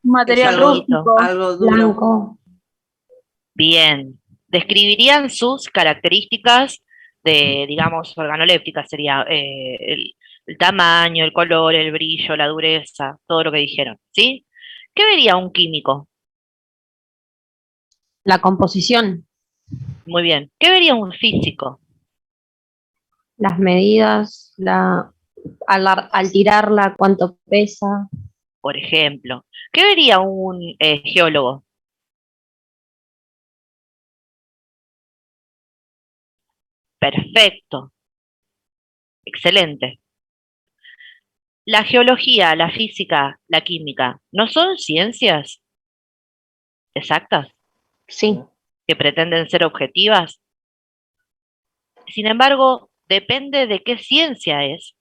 Material algo- rústico, algo duro. Blanco. Bien. Describirían sus características de, digamos, organolépticas, sería el tamaño, el color, el brillo, la dureza, todo lo que dijeron, ¿sí? ¿Qué vería un químico? La composición, Muy bien. ¿Qué vería un físico? las medidas, al tirarla, cuánto pesa. Por ejemplo. ¿Qué vería un geólogo? Perfecto. Excelente. La geología, la física, la química, ¿no son ciencias exactas Sí, que pretenden ser objetivas? Sin embargo, depende de qué ciencia es.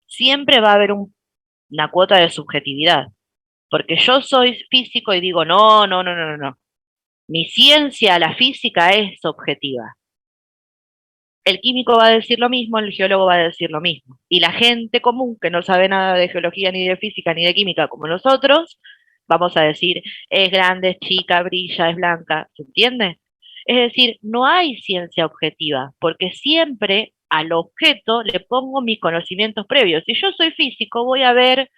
Siempre va a haber una cuota de subjetividad. Porque yo soy físico y digo, no, no, no, no, no, no. Mi ciencia, la física, es objetiva. El químico va a decir lo mismo, el geólogo va a decir lo mismo. Y la gente común, que no sabe nada de geología, ni de física, ni de química, como nosotros, vamos a decir, es grande, es chica, brilla, es blanca, ¿se entiende? Es decir, no hay ciencia objetiva, porque siempre al objeto le pongo mis conocimientos previos. Si yo soy físico, voy a ver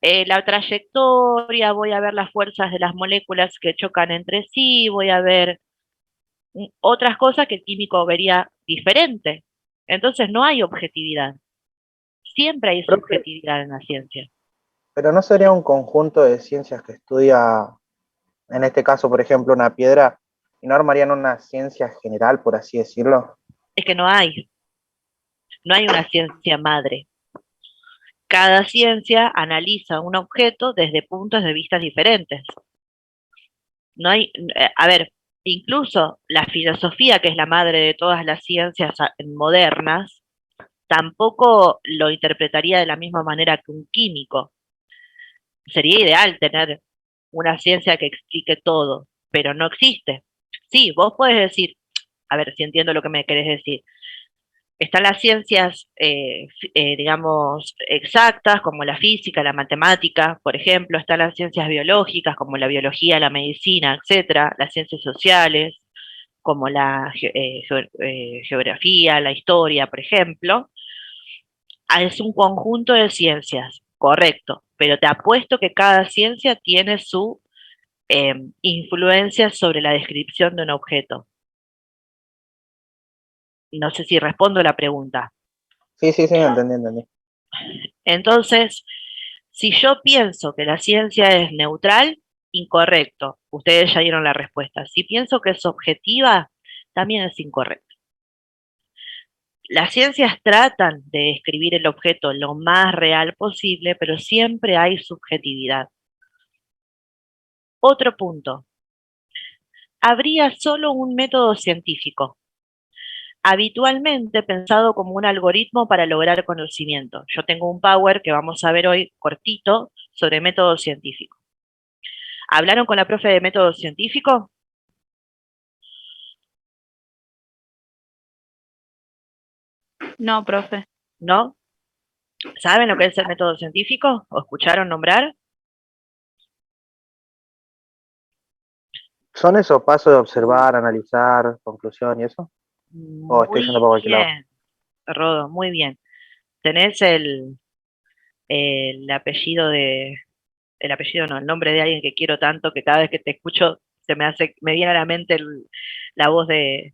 la trayectoria, voy a ver las fuerzas de las moléculas que chocan entre sí, voy a ver otras cosas que el químico vería diferente. Entonces no hay objetividad. Siempre hay Profe, subjetividad en la ciencia. pero ¿no sería un conjunto de ciencias que estudia, en este caso, por ejemplo, una piedra, y no armarían una ciencia general, por así decirlo? Es que no hay una ciencia madre. Cada ciencia analiza un objeto desde puntos de vista diferentes. No hay, a ver, incluso la filosofía, que es la madre de todas las ciencias modernas, tampoco lo interpretaría de la misma manera que un químico. Sería ideal tener una ciencia que explique todo, pero no existe. Sí, vos podés decir, a ver si entiendo lo que me querés decir. Están las ciencias, digamos, exactas, como la física, la matemática, por ejemplo. Están las ciencias biológicas, como la biología, la medicina, etcétera. Las ciencias sociales, como la geografía, la historia, por ejemplo. Es un conjunto de ciencias, correcto, pero te apuesto que cada ciencia tiene su influencia sobre la descripción de un objeto. No sé si respondo la pregunta. Sí, entendí. Entonces, si yo pienso que la ciencia es neutral, incorrecto. Ustedes ya dieron la respuesta. Si pienso que es objetiva, también es incorrecto. Las ciencias tratan de describir el objeto lo más real posible, pero siempre hay subjetividad. Otro punto. Habría solo un método científico, habitualmente pensado como un algoritmo para lograr conocimiento. Yo tengo un power que vamos a ver hoy cortito sobre método científico. ¿Hablaron con la profe de método científico? No, profe. ¿No? ¿Saben lo que es el método científico? ¿O escucharon nombrar? ¿Son esos pasos de observar, analizar, conclusión y eso? ¿O estoy yendo Muy para cualquier lado? bien, Rodo, muy bien. Tenés el apellido el apellido no, el nombre de alguien que quiero tanto que cada vez que te escucho me viene a la mente la voz de,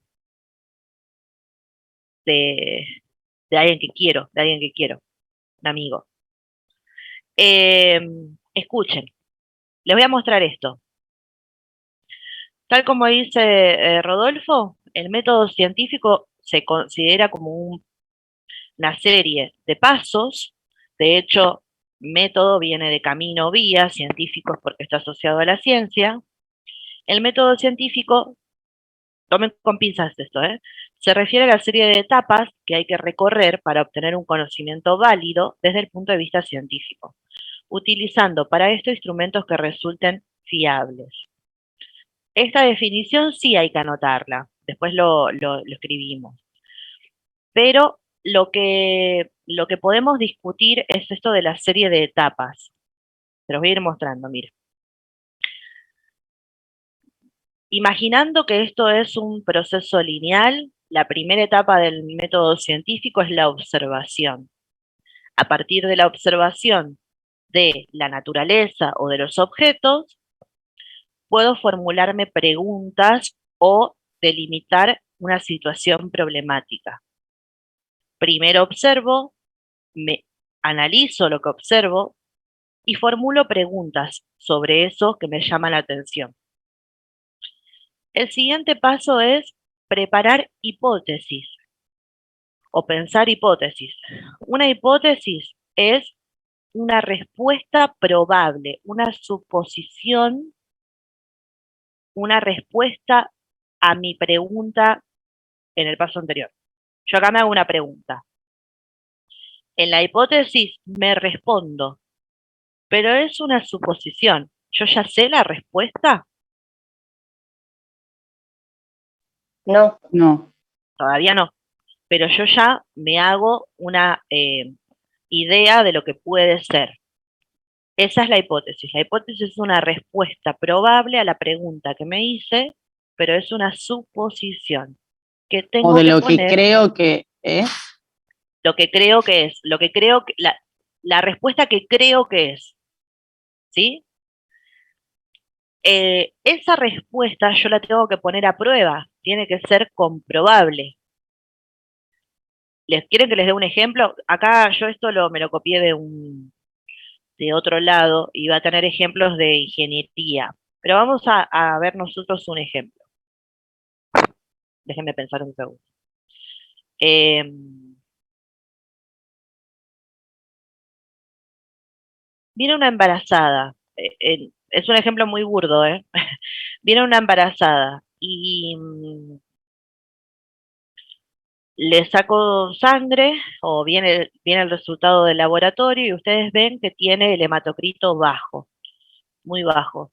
de alguien que quiero, un amigo. Escuchen, les voy a mostrar esto. Tal como dice Rodolfo, el método científico se considera como una serie de pasos. De hecho, método viene de camino, vía, científicos porque está asociado a la ciencia. El método científico, tomen con pinzas esto, se refiere a la serie de etapas que hay que recorrer para obtener un conocimiento válido desde el punto de vista científico, utilizando para esto instrumentos que resulten fiables. Esta definición sí hay que anotarla, después lo escribimos. Pero lo que podemos discutir es esto de la serie de etapas. Se los voy a ir mostrando, mira. Imaginando que esto es un proceso lineal, la primera etapa del método científico es la observación. A partir de la observación de la naturaleza o de los objetos, puedo formularme preguntas o delimitar una situación problemática. Primero observo, me analizo lo que observo y formulo preguntas sobre eso que me llama la atención. El siguiente paso es preparar hipótesis. o pensar hipótesis. Una hipótesis es una respuesta probable, una suposición, una respuesta a mi pregunta en el paso anterior. Yo acá me hago una pregunta. En la hipótesis me respondo, pero es una suposición. ¿Yo ya sé la respuesta? No. No. Todavía no. Pero yo ya me hago una idea de lo que puede ser. Esa es la hipótesis. La hipótesis es una respuesta probable a la pregunta que me hice, pero es una suposición que tengo O de que lo que poner creo que es. lo que creo que es, lo que creo que, la respuesta que creo que es. ¿Sí? Esa respuesta yo la tengo que poner a prueba, tiene que ser comprobable. ¿Les quieren que les dé un ejemplo? Acá yo esto me lo copié de otro lado y va a tener ejemplos de ingeniería. Pero vamos a ver nosotros un ejemplo. Déjenme pensar un segundo. Viene una embarazada. Es un ejemplo muy burdo, ¿eh? Viene una embarazada y le saco sangre o viene el resultado del laboratorio y ustedes ven que tiene el hematocrito bajo, muy bajo,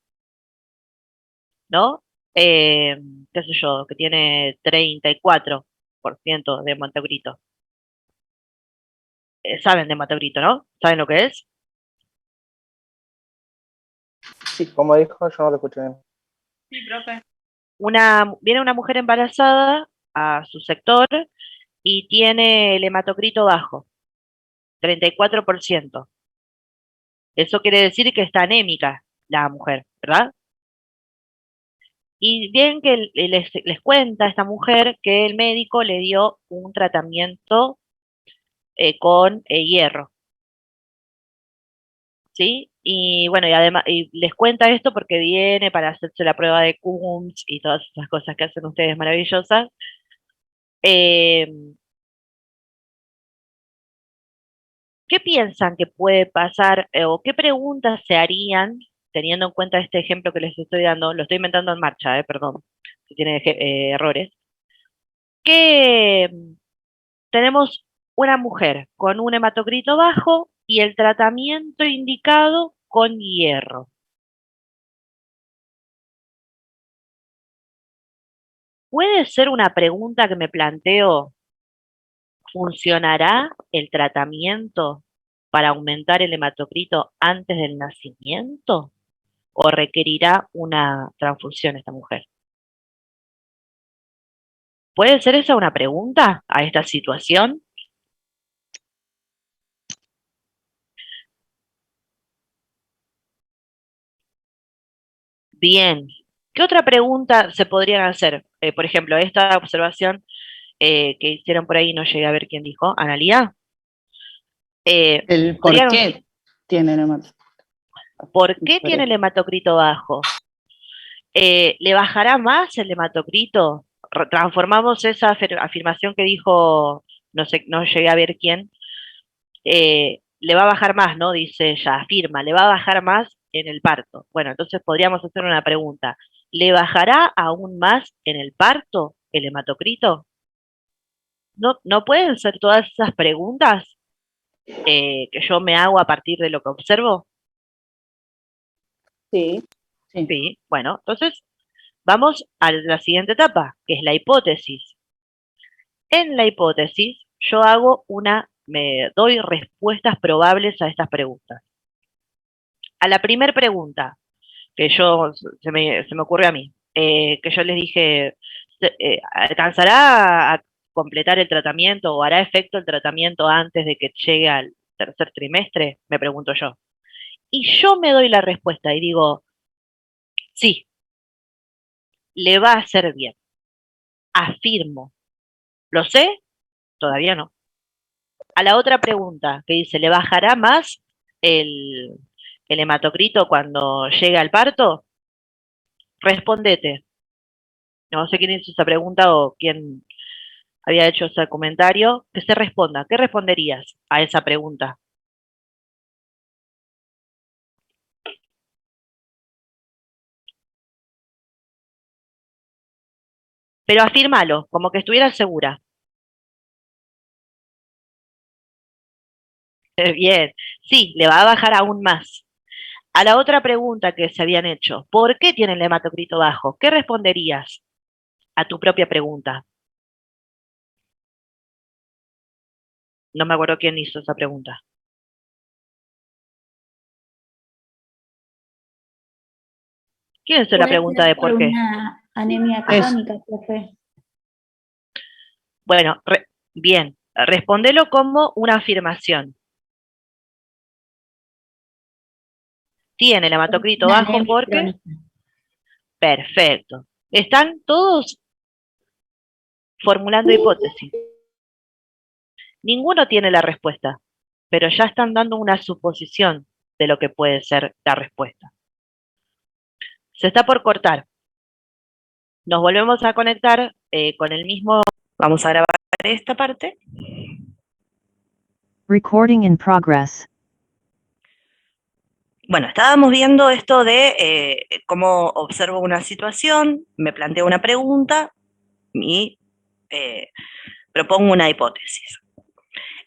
¿no? Qué sé yo, que tiene 34% de hematocrito. Saben de hematocrito, ¿no? ¿Saben lo que es? Sí, como dijo, yo no lo escuché bien. Sí, profe. Viene una mujer embarazada a su sector y tiene el hematocrito bajo, 34%. Eso quiere decir que está anémica la mujer, ¿verdad? Y bien que les cuenta a esta mujer que el médico le dio un tratamiento con hierro, ¿sí? Y bueno, y además y les cuenta esto porque viene para hacerse la prueba de Coombs y todas esas cosas que hacen ustedes maravillosas. Eh, ¿Qué piensan que puede pasar o qué preguntas se harían teniendo en cuenta este ejemplo que les estoy dando? Lo estoy inventando en marcha, perdón, si tiene errores. Que tenemos una mujer con un hematocrito bajo y el tratamiento indicado con hierro. ¿Puede ser una pregunta que me planteo? ¿Funcionará el tratamiento para aumentar el hematocrito antes del nacimiento? ¿O requerirá una transfusión esta mujer? ¿Puede ser esa una pregunta a esta situación? Bien. ¿Qué otra pregunta se podrían hacer? Por ejemplo, esta observación que hicieron por ahí, no llegué a ver quién dijo, Analía. El por qué tiene el hematocrito. ¿Por qué tiene el hematocrito bajo? ¿Le bajará más el hematocrito? Transformamos esa afirmación que dijo, no sé, no llegué a ver quién, le va a bajar más, ¿no? Dice ella, afirma, le va a bajar más en el parto. Bueno, entonces podríamos hacer una pregunta. ¿Le bajará aún más en el parto el hematocrito? ¿No pueden ser todas esas preguntas que yo me hago a partir de lo que observo? Sí. Sí, bueno, entonces vamos a la siguiente etapa, que es la hipótesis. En la hipótesis, yo me doy respuestas probables a estas preguntas. A la primera pregunta, que se me ocurrió a mí, que yo les dije, ¿alcanzará a completar el tratamiento o hará efecto el tratamiento antes de que llegue al tercer trimestre? Me pregunto yo. Y yo me doy la respuesta y digo, sí, le va a hacer bien. Afirmo. ¿Lo sé? Todavía no. A la otra pregunta, que dice, ¿le bajará más el hematocrito cuando llega al parto? Respondete. No sé quién hizo esa pregunta o quién había hecho ese comentario, que se responda. ¿Qué responderías a esa pregunta? Pero afírmalo, como que estuvieras segura. Bien, sí, le va a bajar aún más. A la otra pregunta que se habían hecho, ¿por qué tiene el hematocrito bajo? ¿Qué responderías a tu propia pregunta? No me acuerdo quién hizo esa pregunta. ¿Quién hizo la Puede pregunta ser de por por qué? una anemia Es- crónica, profe. Bueno, bien, respondelo como una afirmación. Tiene el hematocrito Una bajo anemia porque... crónica. Perfecto. Están todos formulando hipótesis. Ninguno tiene la respuesta, pero ya están dando una suposición de lo que puede ser la respuesta. Se está por cortar. Nos volvemos a conectar con el mismo... Vamos a grabar esta parte. Recording in progress. Bueno, estábamos viendo esto de cómo observo una situación, me planteo una pregunta y propongo una hipótesis.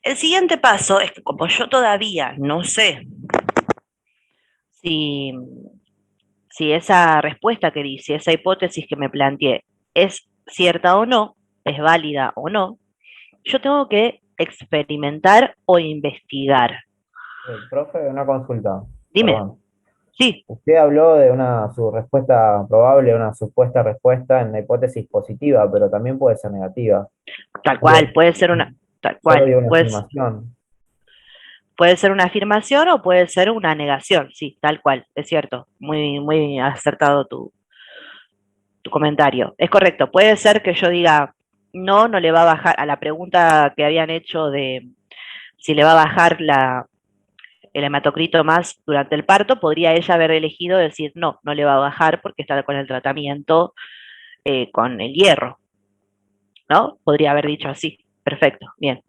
El siguiente paso es que como yo todavía no sé si esa respuesta que di, si esa hipótesis que me planteé es cierta o no, es válida o no, yo tengo que experimentar o investigar. Profe, una consulta. Dime. Perdón. Sí. Usted habló de su respuesta probable, una supuesta respuesta en la hipótesis positiva, pero también puede ser negativa. Tal cual, puede ser una... Tal Solo cual, dio una pues, afirmación. puede ser una afirmación o puede ser una negación, sí, tal cual, es cierto. Muy, muy acertado tu comentario. Es correcto, puede ser que yo diga, no, no le va a bajar, a la pregunta que habían hecho de si le va a bajar el hematocrito más durante el parto, podría ella haber elegido decir, no, no le va a bajar porque está con el tratamiento con el hierro, ¿no? Podría haber dicho así, perfecto, bien.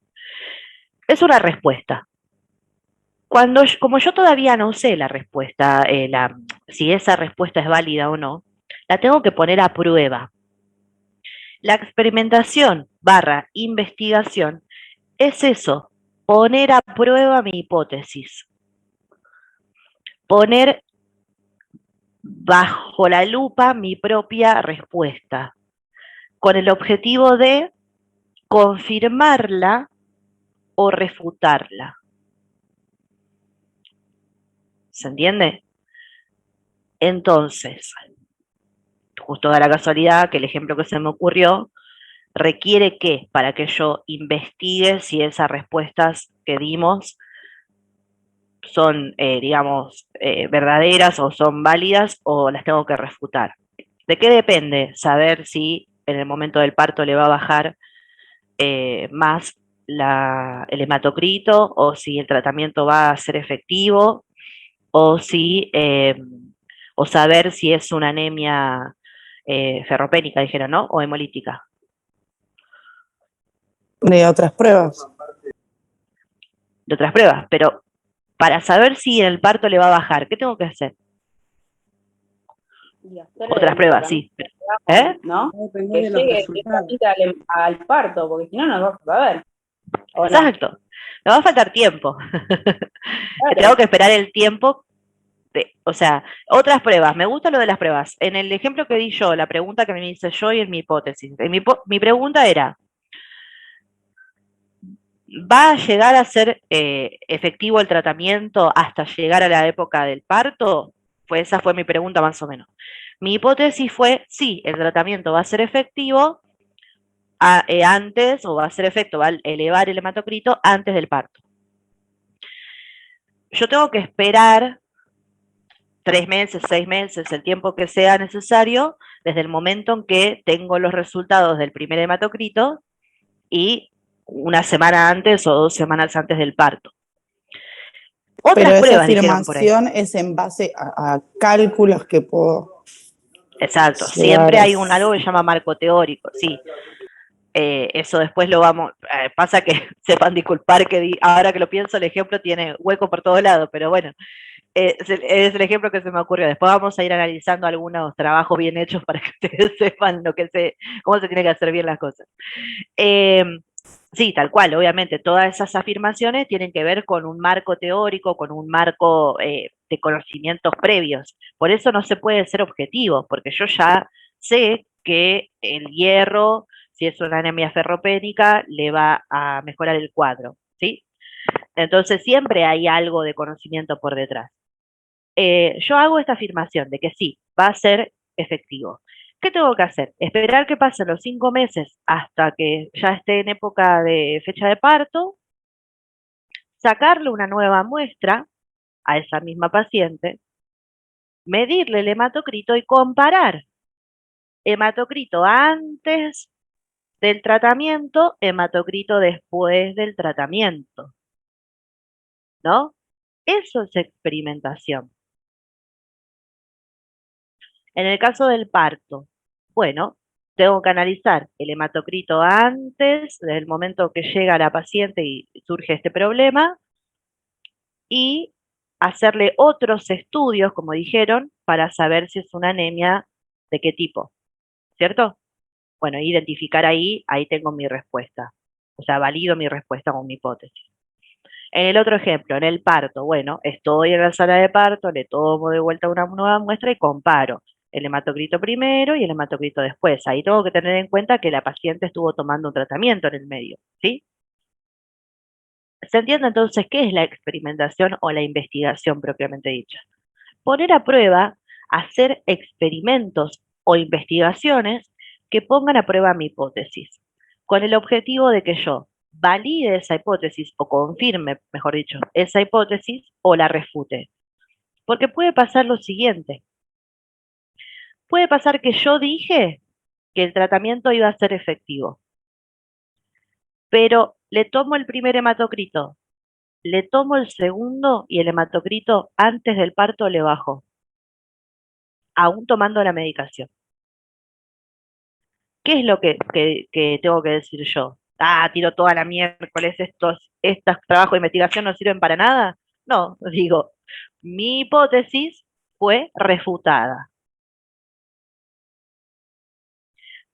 Es una respuesta. Como yo todavía no sé la respuesta, si esa respuesta es válida o no, la tengo que poner a prueba. La experimentación / investigación es eso, poner a prueba mi hipótesis. Poner bajo la lupa mi propia respuesta, con el objetivo de confirmarla o refutarla. ¿Se entiende? Entonces, justo da la casualidad que el ejemplo que se me ocurrió requiere que, para que yo investigue si esas respuestas que dimos son, digamos, verdaderas o son válidas o las tengo que refutar. ¿De qué depende saber si en el momento del parto le va a bajar más el hematocrito o si el tratamiento va a ser efectivo o o saber si es una anemia ferropénica, dijeron, ¿no? O hemolítica. De otras pruebas. De otras pruebas, pero para saber si en el parto le va a bajar, ¿qué tengo que hacer? Otras pruebas, sí. ¿Eh? ¿No? Que llegue directamente al parto, porque si no, no vas a saber. Exacto. Me va a faltar tiempo. Claro. Tengo que esperar el tiempo. O sea, otras pruebas. Me gusta lo de las pruebas. En el ejemplo que di yo, la pregunta que me hice yo y en mi hipótesis. Mi pregunta era, ¿va a llegar a ser efectivo el tratamiento hasta llegar a la época del parto? Esa fue mi pregunta más o menos. Mi hipótesis fue, sí, el tratamiento va a ser efectivo antes, o va a ser efecto, va a elevar el hematocrito antes del parto. Yo tengo que esperar 3 meses, 6 meses, el tiempo que sea necesario, desde el momento en que tengo los resultados del primer hematocrito y una semana antes o 2 semanas antes del parto. Pero esa pruebas dijeron por ahí. afirmación es en base a cálculos que puedo... Exacto, llegar siempre a- hay algo que se llama marco teórico, sí. Eso después lo vamos, pasa que sepan disculpar que ahora que lo pienso el ejemplo tiene hueco por todos lados, pero bueno, es el ejemplo que se me ocurrió. Después vamos a ir analizando algunos trabajos bien hechos para que ustedes sepan cómo se tiene que hacer bien las cosas. Sí, tal cual, obviamente, todas esas afirmaciones tienen que ver con un marco teórico, con un marco de conocimientos previos. Por eso no se puede ser objetivo, porque yo ya sé que el hierro, si es una anemia ferropénica, le va a mejorar el cuadro, ¿sí? Entonces siempre hay algo de conocimiento por detrás. Yo hago esta afirmación de que sí, va a ser efectivo. ¿Qué tengo que hacer? Esperar que pasen los 5 meses hasta que ya esté en época de fecha de parto, sacarle una nueva muestra a esa misma paciente, medirle el hematocrito y comparar hematocrito antes del tratamiento, hematocrito después del tratamiento, ¿no? Eso es experimentación. En el caso del parto, bueno, tengo que analizar el hematocrito antes del momento que llega la paciente y surge este problema y hacerle otros estudios, como dijeron, para saber si es una anemia de qué tipo, ¿cierto? Bueno, identificar ahí tengo mi respuesta. O sea, valido mi respuesta con mi hipótesis. En el otro ejemplo, en el parto, bueno, estoy en la sala de parto, le tomo de vuelta una nueva muestra y comparo el hematocrito primero y el hematocrito después. Ahí tengo que tener en cuenta que la paciente estuvo tomando un tratamiento en el medio, ¿sí? ¿Se entiende entonces qué es la experimentación o la investigación propiamente dicha? Poner a prueba, hacer experimentos o investigaciones que pongan a prueba mi hipótesis, con el objetivo de que yo valide esa hipótesis o confirme, mejor dicho, esa hipótesis o la refute. Porque puede pasar lo siguiente. Puede pasar que yo dije que el tratamiento iba a ser efectivo, pero le tomo el primer hematocrito, le tomo el segundo y el hematocrito antes del parto le bajo, aún tomando la medicación. ¿Qué es lo que tengo que decir yo? Ah, tiro toda la miércoles, estos trabajos de investigación no sirven para nada. No, digo, mi hipótesis fue refutada.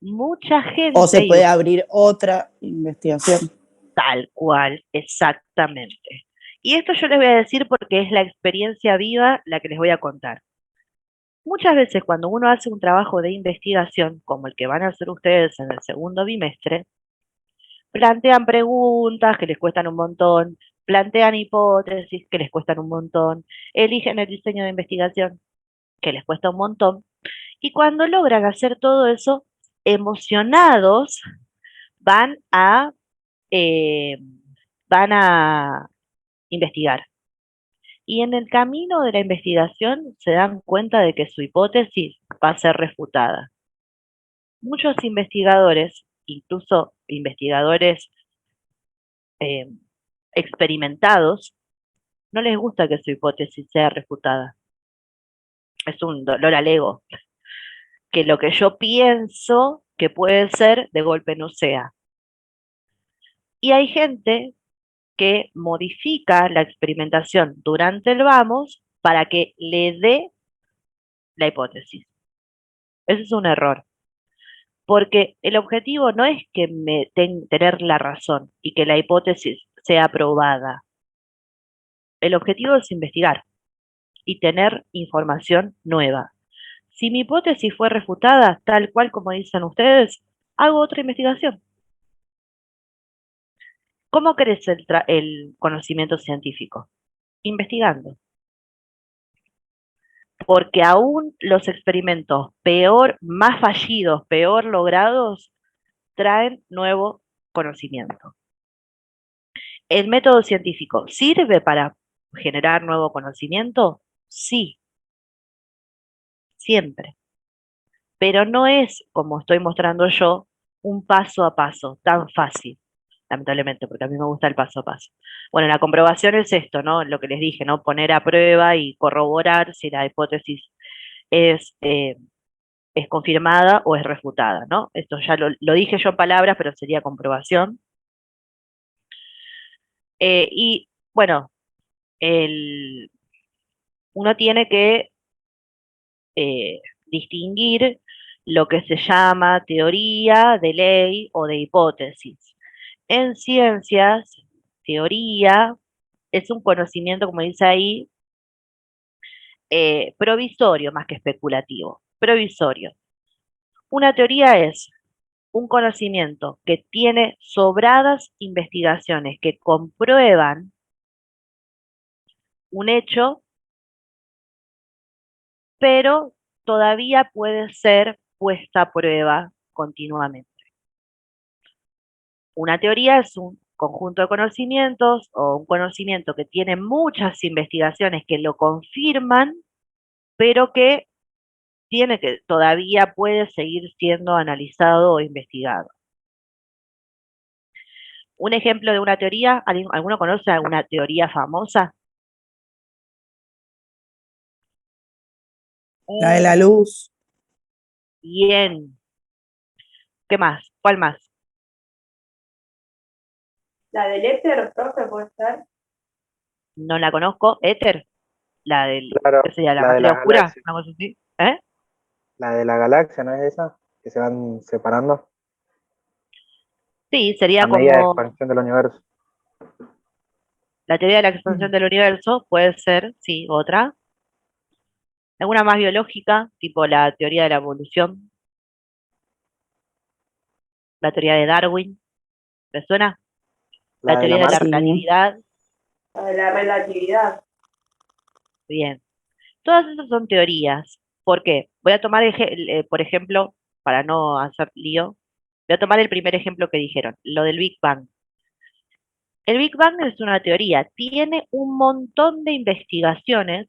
Mucha gente... O se puede abrir otra investigación. Tal cual, exactamente. Y esto yo les voy a decir porque es la experiencia viva la que les voy a contar. Muchas veces cuando uno hace un trabajo de investigación, como el que van a hacer ustedes en el segundo bimestre, plantean preguntas que les cuestan un montón, plantean hipótesis que les cuestan un montón, eligen el diseño de investigación que les cuesta un montón, y cuando logran hacer todo eso, emocionados, van a investigar. Y en el camino de la investigación se dan cuenta de que su hipótesis va a ser refutada. Muchos investigadores, incluso investigadores experimentados, no les gusta que su hipótesis sea refutada. Es un dolor al ego. Que lo que yo pienso que puede ser, de golpe no sea. Y hay gente que modifica la experimentación durante el vamos para que le dé la hipótesis. Ese es un error. Porque el objetivo no es que tener la razón y que la hipótesis sea aprobada. El objetivo es investigar y tener información nueva. Si mi hipótesis fue refutada, tal cual como dicen ustedes, hago otra investigación. ¿Cómo crece el conocimiento científico? Investigando. Porque aún los experimentos más fallidos, peor logrados, traen nuevo conocimiento. ¿El método científico sirve para generar nuevo conocimiento? Sí, siempre. Pero no es, como estoy mostrando yo, un paso a paso tan fácil, lamentablemente, porque a mí me gusta el paso a paso. Bueno, la comprobación es esto, ¿no? Lo que les dije, ¿no? Poner a prueba y corroborar si la hipótesis es es confirmada o es refutada, ¿no? Esto ya lo dije yo en palabras, pero sería comprobación. Y bueno, uno tiene que distinguir lo que se llama teoría de ley o de hipótesis. En ciencias, teoría es un conocimiento, como dice ahí, provisorio más que especulativo. Provisorio. Una teoría es un conocimiento que tiene sobradas investigaciones que comprueban un hecho, pero todavía puede ser puesta a prueba continuamente. Una teoría es un conjunto de conocimientos o un conocimiento que tiene muchas investigaciones que lo confirman, pero que todavía puede seguir siendo analizado o investigado. Un ejemplo de una teoría, ¿alguno conoce alguna teoría famosa? La de la luz. Bien. ¿Qué más? ¿Cuál más? La del éter, profe, puede ser. No la conozco. Éter. La del, Claro, ¿qué sería? La la de materia las oscura, galaxias. una cosa así. ¿Eh? La de la galaxia, ¿no es esa? Que se van separando Sí, sería a medida de como expansión del universo. la teoría de la expansión del universo, puede ser, sí, otra. Alguna más biológica, tipo la teoría de la evolución, la teoría de Darwin, ¿te suena? La La de teoría de la Lamarck. relatividad, La de la relatividad. bien. Todas esas son teorías. ¿Por qué? Voy a tomar, por ejemplo, para no hacer lío, voy a tomar el primer ejemplo que dijeron, lo del Big Bang. El Big Bang es una teoría, tiene un montón de investigaciones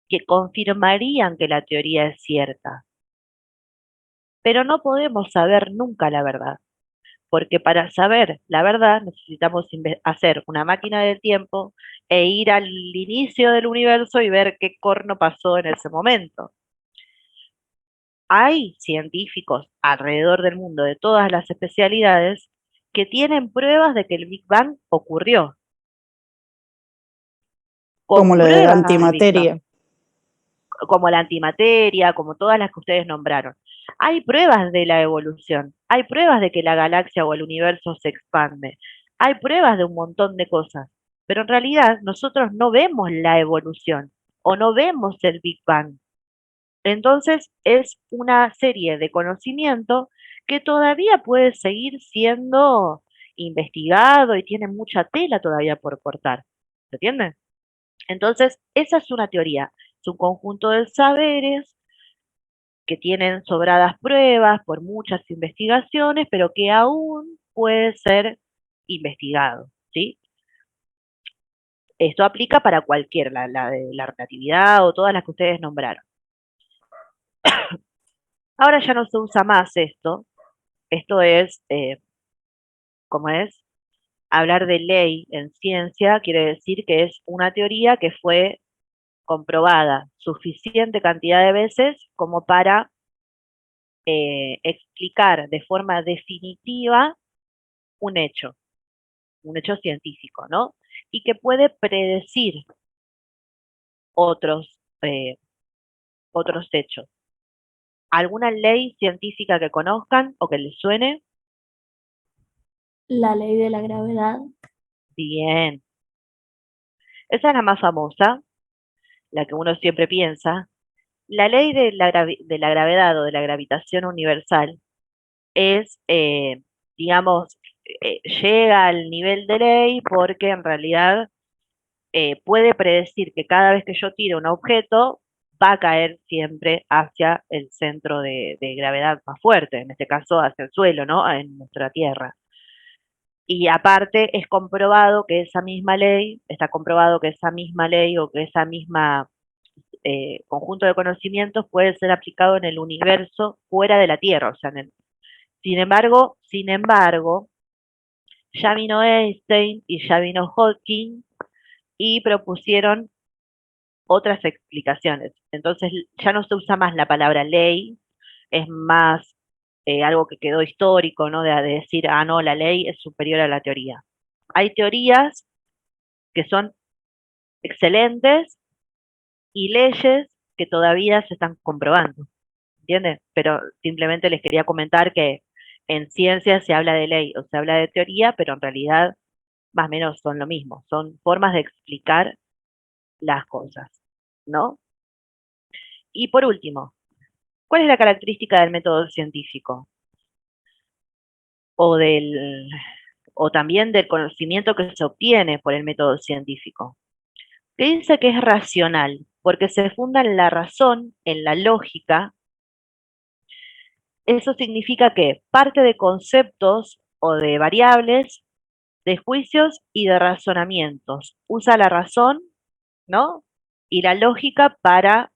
que confirmarían que la teoría es cierta, pero no podemos saber nunca la verdad, porque para saber la verdad necesitamos hacer una máquina del tiempo e ir al inicio del universo y ver qué corno pasó en ese momento. Hay científicos alrededor del mundo de todas las especialidades que tienen pruebas de que el Big Bang ocurrió, con Como lo de la pruebas del Big Bang, antimateria. como la antimateria, como todas las que ustedes nombraron. Hay pruebas de la evolución, hay pruebas de que la galaxia o el universo se expande, hay pruebas de un montón de cosas, pero en realidad nosotros no vemos la evolución o no vemos el Big Bang. Entonces es una serie de conocimiento que todavía puede seguir siendo investigado y tiene mucha tela todavía por cortar. ¿Se entiende? Entonces, esa es una teoría, es un conjunto de saberes que tienen sobradas pruebas por muchas investigaciones, pero que aún puede ser investigado, ¿sí? Esto aplica para cualquiera, la de la relatividad o todas las que ustedes nombraron. Ahora ya no se usa más esto. Esto es, ¿cómo es? Hablar de ley en ciencia quiere decir que es una teoría que fue comprobada suficiente cantidad de veces como para explicar de forma definitiva un hecho científico, ¿no? Y que puede predecir otros, otros hechos. ¿Alguna ley científica que conozcan o que les suene? La ley de la gravedad. Bien. Esa es la más famosa, la que uno siempre piensa. La ley de de la gravedad o de la gravitación universal es, digamos, llega al nivel de ley porque en realidad puede predecir que cada vez que yo tire un objeto va a caer siempre hacia el centro de gravedad más fuerte, en este caso hacia el suelo, ¿no? En nuestra Tierra. Y aparte es comprobado que esa misma ley, está comprobado que esa misma ley o que esa misma conjunto de conocimientos puede ser aplicado en el universo fuera de la Tierra, o sea, sin embargo, ya vino Einstein y ya vino Hawking y propusieron otras explicaciones. Entonces ya no se usa más la palabra ley, es más algo que quedó histórico, ¿no? De decir, ah, no, la ley es superior a la teoría. Hay teorías que son excelentes y leyes que todavía se están comprobando, ¿entiendes? Pero simplemente les quería comentar que en ciencia se habla de ley o se habla de teoría, pero en realidad más o menos son lo mismo, son formas de explicar las cosas, ¿no? Y por último, ¿cuál es la característica del método científico? O del, o también del conocimiento que se obtiene por el método científico. Que dice que es racional, porque se funda en la razón, en la lógica. Eso significa que parte de conceptos o de variables, de juicios y de razonamientos. Usa la razón, ¿no? Y la lógica para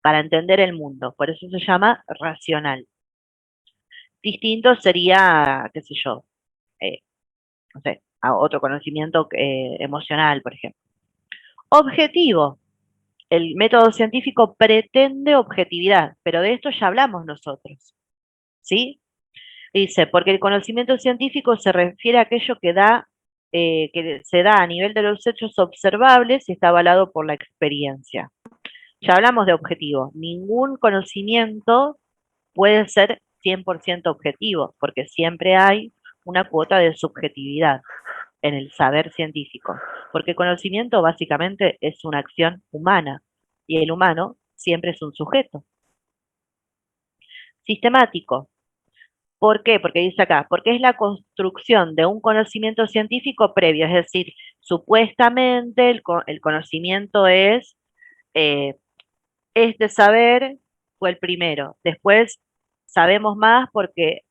entender el mundo. Por eso se llama racional. Distinto sería, qué sé yo, no sé, a otro conocimiento emocional, por ejemplo. Objetivo. El método científico pretende objetividad, pero de esto ya hablamos nosotros, ¿sí? Dice, porque el conocimiento científico se refiere a aquello que se da a nivel de los hechos observables y está avalado por la experiencia. Ya hablamos de objetivo. Ningún conocimiento puede ser 100% objetivo, porque siempre hay una cuota de subjetividad en el saber científico, porque conocimiento básicamente es una acción humana y el humano siempre es un sujeto. Sistemático. ¿Por qué? Porque dice acá, porque es la construcción de un conocimiento científico previo, es decir, supuestamente el conocimiento es, este saber fue el primero, después sabemos más porque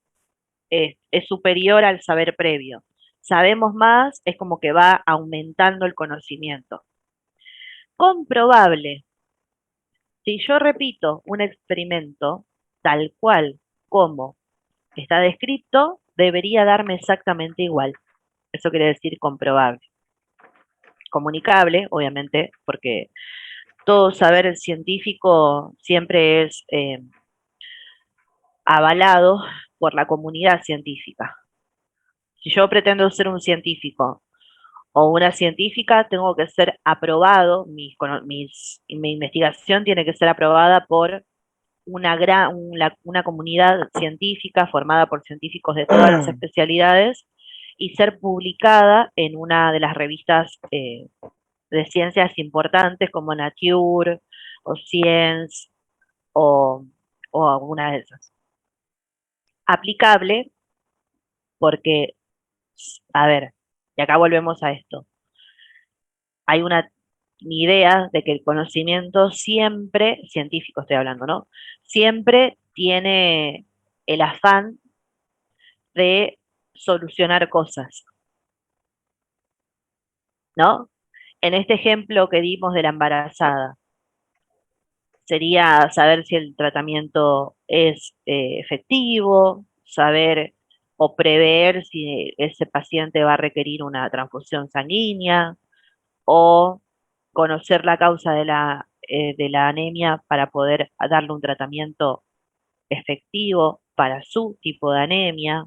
es superior al saber previo. Sabemos más, es como que va aumentando el conocimiento. Comprobable. Si yo repito un experimento tal cual como está descrito, debería darme exactamente igual. Eso quiere decir comprobable. Comunicable, obviamente, porque todo saber científico siempre es avalado por la comunidad científica. Si yo pretendo ser un científico o una científica, tengo que ser aprobado, mi investigación tiene que ser aprobada por una comunidad científica formada por científicos de todas las especialidades y ser publicada en una de las revistas de ciencias importantes como Nature o Science o alguna de esas. Aplicable porque, a ver, y acá volvemos a esto. Hay una idea de que el conocimiento siempre, científico estoy hablando, ¿no? Siempre tiene el afán de solucionar cosas, ¿no? En este ejemplo que dimos de la embarazada, sería saber si el tratamiento es efectivo, saber o prever si ese paciente va a requerir una transfusión sanguínea o conocer la causa de la anemia para poder darle un tratamiento efectivo para su tipo de anemia.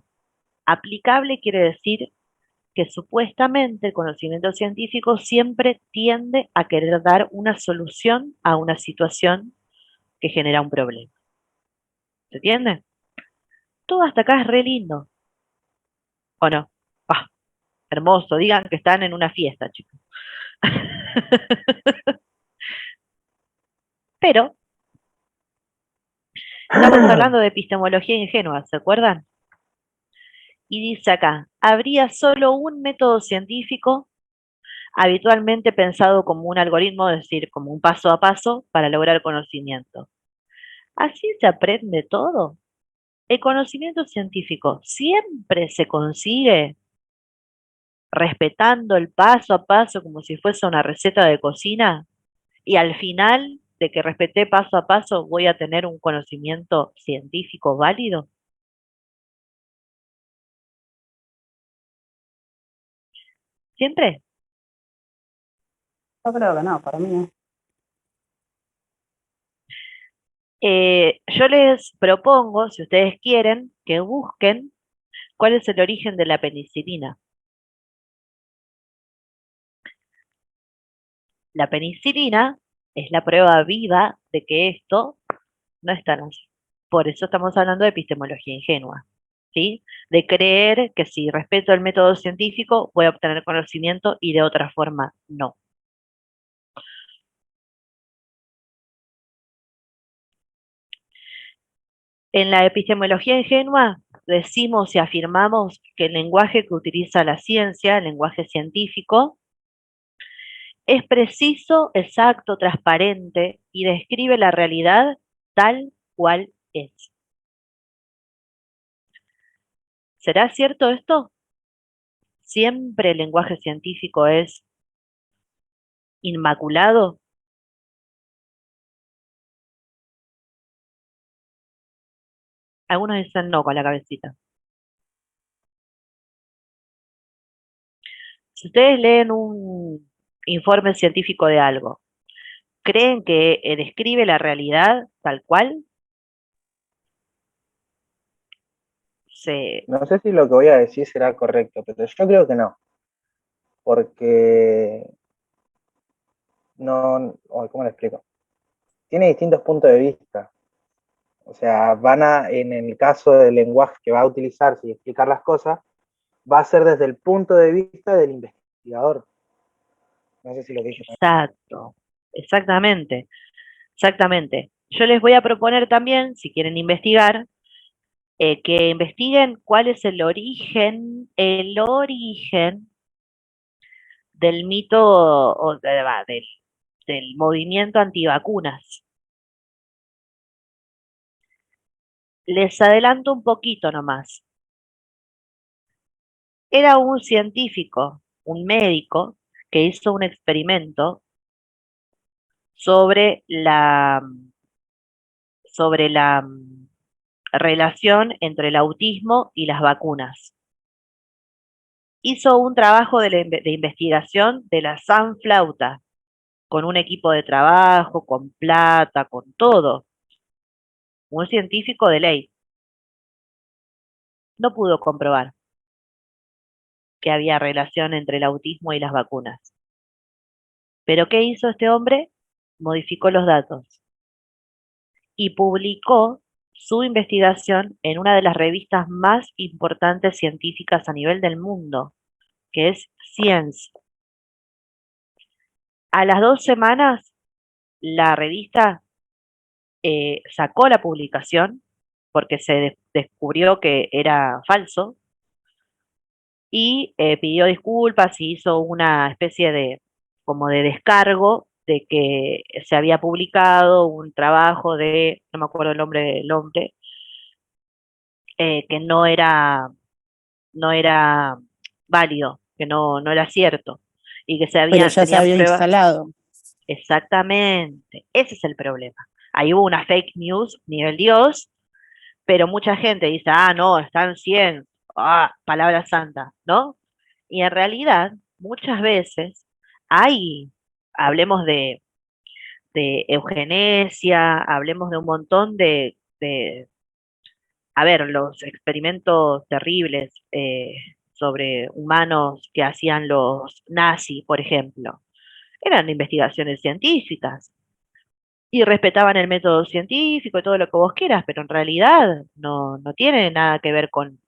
Aplicable quiere decir que supuestamente el conocimiento científico siempre tiende a querer dar una solución a una situación que genera un problema. ¿Se entiende? Todo hasta acá es re lindo. ¿O no? Ah, hermoso. Digan que están en una fiesta, chicos. Pero estamos hablando de epistemología ingenua, ¿se acuerdan? Y dice acá, habría solo un método científico habitualmente pensado como un algoritmo, es decir, como un paso a paso para lograr conocimiento. ¿Así se aprende todo? El conocimiento científico siempre se consigue respetando el paso a paso como si fuese una receta de cocina y al final de que respeté paso a paso voy a tener un conocimiento científico válido. ¿Siempre? Yo creo que no, para mí no. Yo les propongo, si ustedes quieren, que busquen cuál es el origen de la penicilina. La penicilina es la prueba viva de que esto no es tan así. Por eso estamos hablando de epistemología ingenua, ¿sí? De creer que si respeto el método científico voy a obtener conocimiento y de otra forma no. En la epistemología ingenua decimos y afirmamos que el lenguaje que utiliza la ciencia, el lenguaje científico, es preciso, exacto, transparente y describe la realidad tal cual es. ¿Será cierto esto? ¿Siempre el lenguaje científico es inmaculado? Algunos dicen no con la cabecita. Si ustedes leen un informe científico de algo, ¿creen que describe la realidad tal cual? No sé si lo que voy a decir será correcto, pero yo creo que no. Porque no, ¿cómo le explico? Tiene distintos puntos de vista. O sea, en el caso del lenguaje que va a utilizarse y explicar las cosas, va a ser desde el punto de vista del investigador. No sé si lo dije. Exacto, exactamente, exactamente. Yo les voy a proponer también, si quieren investigar, que investiguen cuál es el origen del mito del movimiento antivacunas. Les adelanto un poquito nomás. Era un científico, un médico, que hizo un experimento sobre la relación entre el autismo y las vacunas. Hizo un trabajo de investigación de la sanflauta, con un equipo de trabajo, con plata, con todo. Un científico de ley. No pudo comprobar que había relación entre el autismo y las vacunas. ¿Pero qué hizo este hombre? Modificó los datos y publicó su investigación en una de las revistas más importantes científicas a nivel del mundo, que es Science. A las 2 semanas, la revista sacó la publicación porque se descubrió que era falso y pidió disculpas y hizo una especie de como de descargo de que se había publicado un trabajo de, no me acuerdo el nombre del hombre, que no era válido, que no era cierto, y que Pero ya se tenían había pruebas. instalado. Exactamente, ese es el problema. Ahí hubo una fake news nivel Dios, pero mucha gente dice, ah, no, están 100, palabra santa, ¿no? Y en realidad, muchas veces hay, hablemos de eugenesia, hablemos de un montón a ver, los experimentos terribles sobre humanos que hacían los nazis, por ejemplo, eran investigaciones científicas y respetaban el método científico y todo lo que vos quieras, pero en realidad no tiene nada que ver con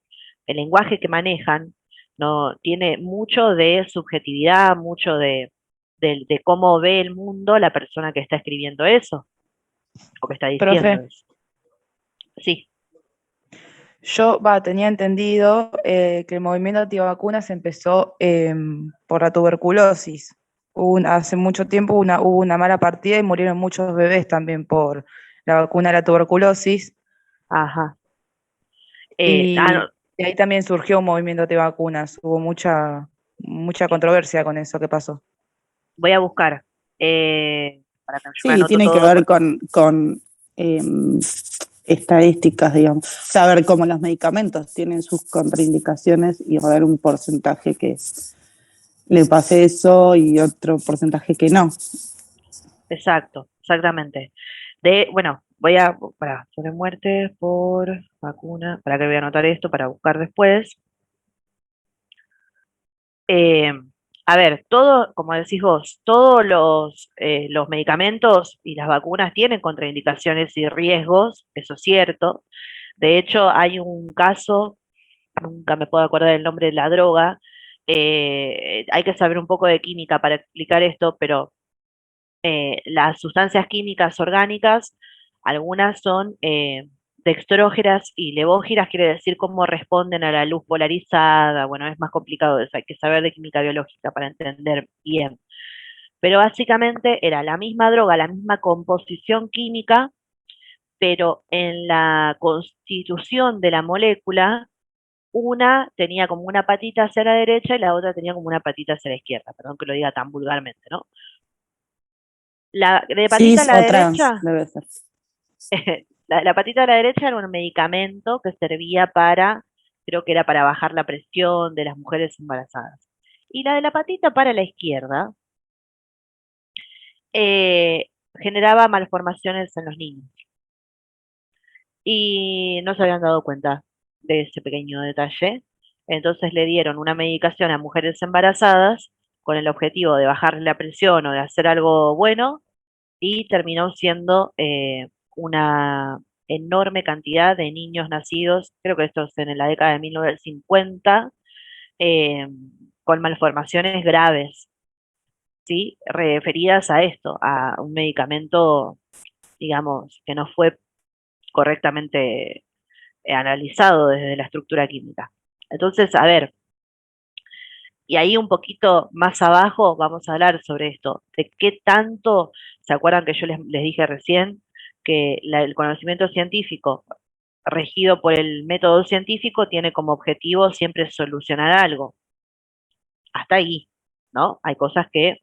el lenguaje que manejan, no tiene mucho de subjetividad, mucho de cómo ve el mundo la persona que está escribiendo eso o que está diciendo Profe, eso. Sí. yo tenía entendido que el movimiento antivacunas empezó por la tuberculosis. Hace mucho tiempo hubo una mala partida y murieron muchos bebés también por la vacuna de la tuberculosis. Ajá. Y No, de ahí también surgió un movimiento antivacunas. Hubo mucha controversia con eso que pasó. voy a buscar. Para que yo me Sí, anoto tiene que todo. ver con estadísticas, digamos. O sea, a ver, como los medicamentos tienen sus contraindicaciones y va a haber un porcentaje que le pase eso y otro porcentaje que no. Exacto, exactamente. Bueno, sobre muerte por vacuna, para que voy a anotar esto para buscar después. A ver, todo, como decís vos, todos los medicamentos y las vacunas tienen contraindicaciones y riesgos, eso es cierto. De hecho, hay un caso, nunca me puedo acordar el nombre de la droga, hay que saber un poco de química para explicar esto, pero las sustancias químicas orgánicas, algunas son dextrógenas y levógenas, quiere decir cómo responden a la luz polarizada. Bueno, es más complicado eso, hay que saber de química biológica para entender bien. Pero básicamente era la misma droga, la misma composición química, pero en la constitución de la molécula, una tenía como una patita hacia la derecha y la otra tenía como una patita hacia la izquierda. Perdón que lo diga tan vulgarmente, ¿no? La de patita a la derecha, debe ser. la patita a la derecha era un medicamento que servía para, creo que era para bajar la presión de las mujeres embarazadas. Y la de la patita para la izquierda generaba malformaciones en los niños. Y no se habían dado cuenta de ese pequeño detalle. Entonces le dieron una medicación a mujeres embarazadas con el objetivo de bajar la presión o de hacer algo bueno, y terminó siendo una enorme cantidad de niños nacidos, creo que esto es en la década de 1950, eh, con malformaciones graves, ¿sí? Referidas a esto, a un medicamento, digamos, que no fue correctamente analizado desde la estructura química. Entonces, a ver, y ahí un poquito más abajo vamos a hablar sobre esto, de qué tanto, ¿se acuerdan que yo les dije recién que el conocimiento científico regido por el método científico tiene como objetivo siempre solucionar algo? Hasta ahí, ¿no? Hay cosas que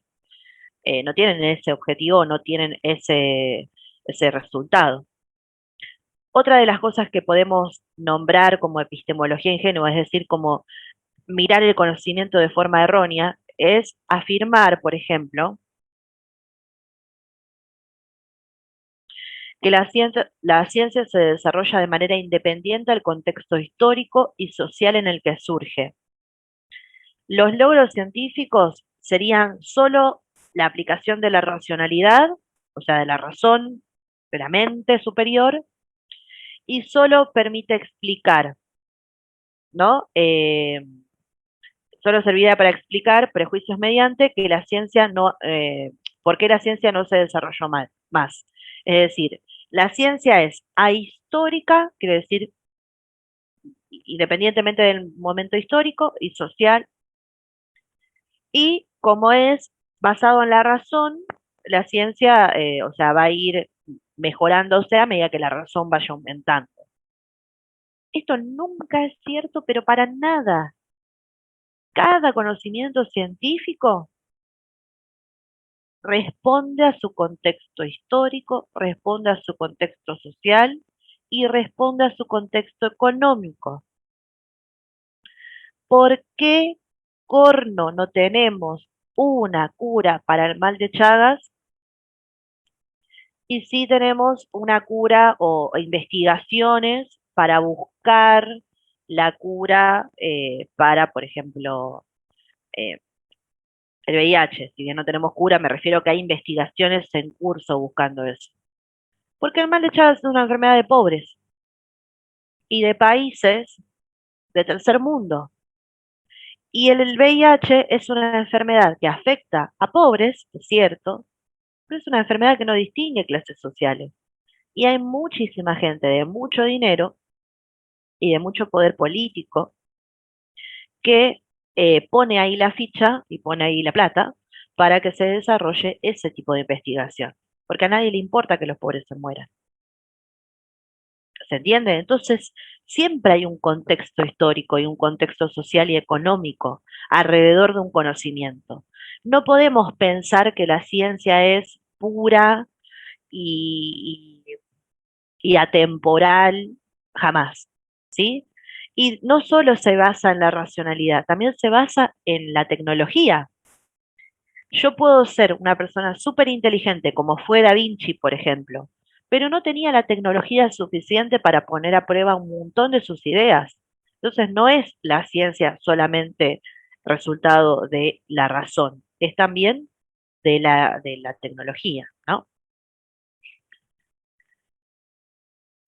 no tienen ese objetivo, no tienen ese resultado. Otra de las cosas que podemos nombrar como epistemología ingenua, es decir, como mirar el conocimiento de forma errónea, es afirmar, por ejemplo, que la ciencia se desarrolla de manera independiente al contexto histórico y social en el que surge. Los logros científicos serían solo la aplicación de la racionalidad, o sea, de la razón, de la mente superior, y solo permite explicar, ¿no? Solo serviría para explicar, prejuicios mediante, que la ciencia no, por qué la ciencia no se desarrolló más. Es decir, la ciencia es ahistórica, quiere decir, independientemente del momento histórico y social, y como es basado en la razón, la ciencia, o sea, va a ir mejorándose a medida que la razón vaya aumentando. Esto nunca es cierto, pero para nada. Cada conocimiento científico responde a su contexto histórico, responde a su contexto social y responde a su contexto económico. ¿Por qué, corno, no tenemos una cura para el mal de Chagas y sí tenemos una cura o investigaciones para buscar la cura para, por ejemplo, el VIH? Si bien no tenemos cura, me refiero a que hay investigaciones en curso buscando eso. Porque el mal de Chagas es una enfermedad de pobres y de países de tercer mundo. Y el VIH es una enfermedad que afecta a pobres, es cierto, pero es una enfermedad que no distingue clases sociales. Y hay muchísima gente de mucho dinero y de mucho poder político que pone ahí la ficha y pone ahí la plata para que se desarrolle ese tipo de investigación. Porque a nadie le importa que los pobres se mueran. ¿Se entiende? Entonces, siempre hay un contexto histórico y un contexto social y económico alrededor de un conocimiento. No podemos pensar que la ciencia es pura y atemporal, jamás, ¿sí? Y no solo se basa en la racionalidad, también se basa en la tecnología. Yo puedo ser una persona súper inteligente, como fue Da Vinci, por ejemplo, pero no tenía la tecnología suficiente para poner a prueba un montón de sus ideas. Entonces no es la ciencia solamente resultado de la razón, es también de la tecnología, ¿no?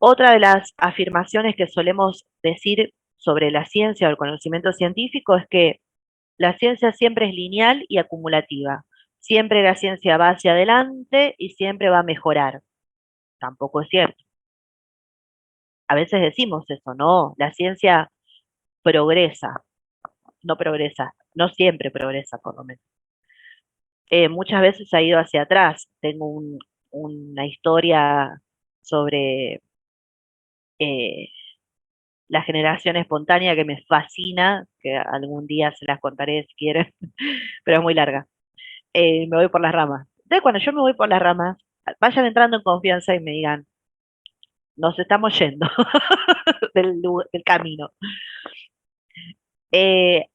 Otra de las afirmaciones que solemos decir sobre la ciencia o el conocimiento científico es que la ciencia siempre es lineal y acumulativa. Siempre la ciencia va hacia adelante y siempre va a mejorar. Tampoco es cierto. A veces decimos eso, no, la ciencia progresa, no siempre progresa por lo menos. Muchas veces ha ido hacia atrás. Tengo una historia sobre eh, la generación espontánea que me fascina, que algún día se las contaré si quieren, pero es muy larga. Me voy por las ramas. Entonces, cuando yo me voy por las ramas, vayan entrando en confianza y me digan, nos estamos yendo del camino.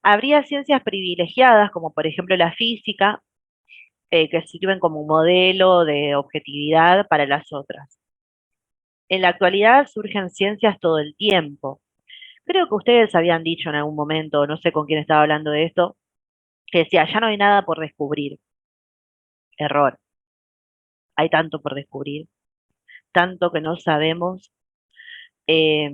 Habría ciencias privilegiadas, como por ejemplo la física, que sirven como modelo de objetividad para las otras. En la actualidad surgen ciencias todo el tiempo. Creo que ustedes habían dicho en algún momento, no sé con quién estaba hablando de esto, que decía, ya no hay nada por descubrir. Error. Hay tanto por descubrir, tanto que no sabemos, eh,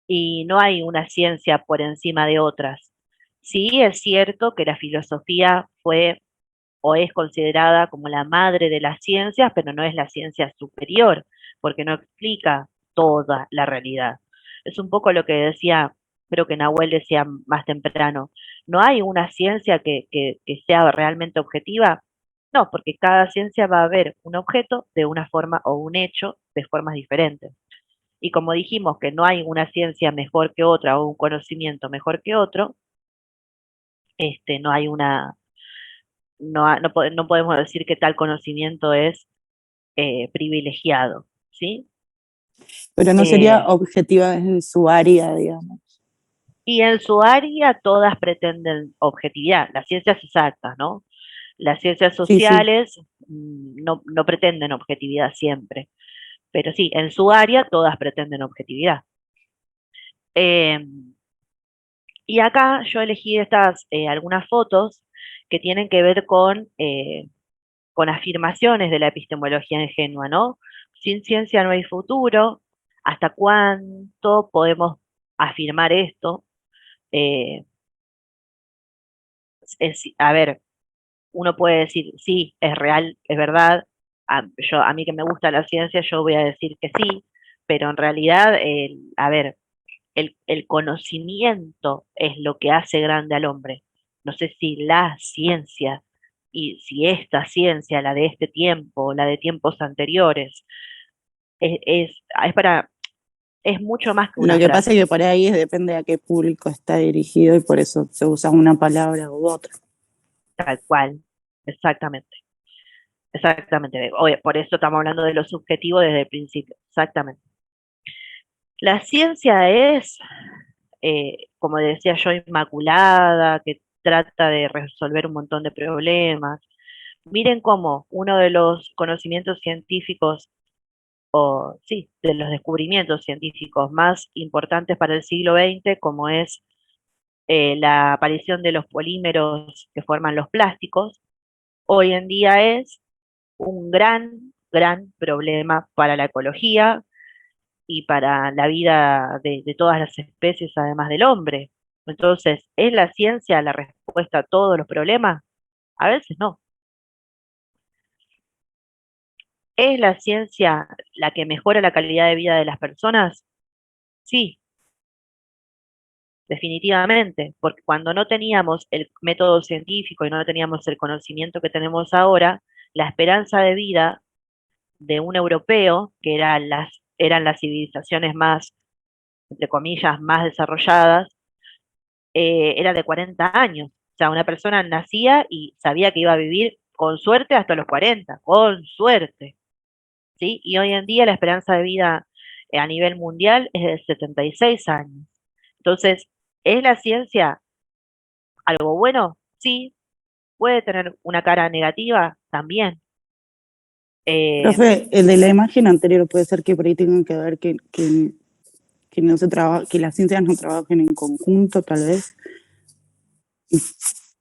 y no hay una ciencia por encima de otras. Sí es cierto que la filosofía fue o es considerada como la madre de las ciencias, pero no es la ciencia superior, porque no explica toda la realidad. Es un poco lo que decía, creo que Nahuel decía más temprano, no hay una ciencia que sea realmente objetiva. No, porque cada ciencia va a ver un objeto de una forma o un hecho de formas diferentes. Y como dijimos que no hay una ciencia mejor que otra o un conocimiento mejor que otro, no hay una, no podemos decir que tal conocimiento es privilegiado, ¿sí? Pero no sería objetiva en su área, digamos. Y en su área todas pretenden objetividad, las ciencias exactas, ¿no? Las ciencias Sí, sí. sociales no pretenden objetividad siempre, pero sí, en su área todas pretenden objetividad. Y acá yo elegí estas algunas fotos que tienen que ver con afirmaciones de la epistemología ingenua, ¿no? Sin ciencia no hay futuro. ¿Hasta cuánto podemos afirmar esto? Eh, a ver, uno puede decir, sí, es real, es verdad. A mí que me gusta la ciencia, yo voy a decir que sí, pero en realidad, a ver, el conocimiento es lo que hace grande al hombre. No sé si la ciencia, y si esta ciencia, la de este tiempo, la de tiempos anteriores, es mucho más que Lo una que pasa es frase. que por ahí depende a qué público está dirigido y por eso se usa una palabra u otra. Tal cual, exactamente. Exactamente. Oye, por eso estamos hablando de lo subjetivo desde el principio. Exactamente. La ciencia es, como decía yo, inmaculada, que trata de resolver un montón de problemas. Miren cómo uno de los conocimientos científicos, o sí, de los descubrimientos científicos más importantes para el siglo XX, como es la aparición de los polímeros que forman los plásticos, hoy en día es un gran problema para la ecología y para la vida de todas las especies, además del hombre. Entonces, ¿es la ciencia la respuesta a todos los problemas? A veces no. ¿Es la ciencia la que mejora la calidad de vida de las personas? Sí, definitivamente, porque cuando no teníamos el método científico y no teníamos el conocimiento que tenemos ahora, la esperanza de vida de un europeo, que eran las civilizaciones más, entre comillas, más desarrolladas, era de 40 años. O sea, una persona nacía y sabía que iba a vivir con suerte hasta los 40, con suerte. ¿Sí? Y hoy en día la esperanza de vida a nivel mundial es de 76 años. Entonces, ¿es la ciencia algo bueno? Sí. ¿Puede tener una cara negativa? También. Profe, el de la imagen anterior puede ser que por ahí tengan que ver que no se trabaja, que las ciencias no trabajen en conjunto, tal vez. Y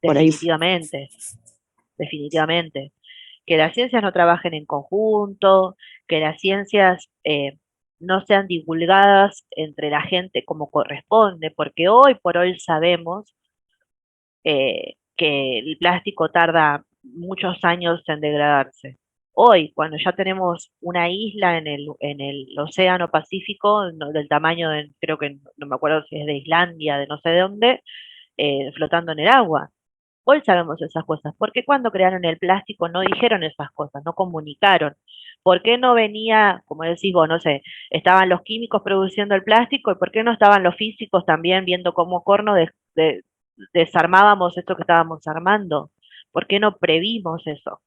por ahí. Definitivamente, definitivamente. Que las ciencias no trabajen en conjunto, que las ciencias no sean divulgadas entre la gente como corresponde, porque hoy por hoy sabemos que el plástico tarda muchos años en degradarse. Hoy, cuando ya tenemos una isla en el océano Pacífico, del tamaño de, creo que no me acuerdo si es de Islandia, de no sé de dónde, flotando en el agua. Hoy sabemos esas cosas. ¿Por qué cuando crearon el plástico no dijeron esas cosas, no comunicaron? ¿Por qué no venía, como decís vos, no sé, estaban los químicos produciendo el plástico y por qué no estaban los físicos también viendo cómo corno desarmábamos esto que estábamos armando? ¿Por qué no previmos eso?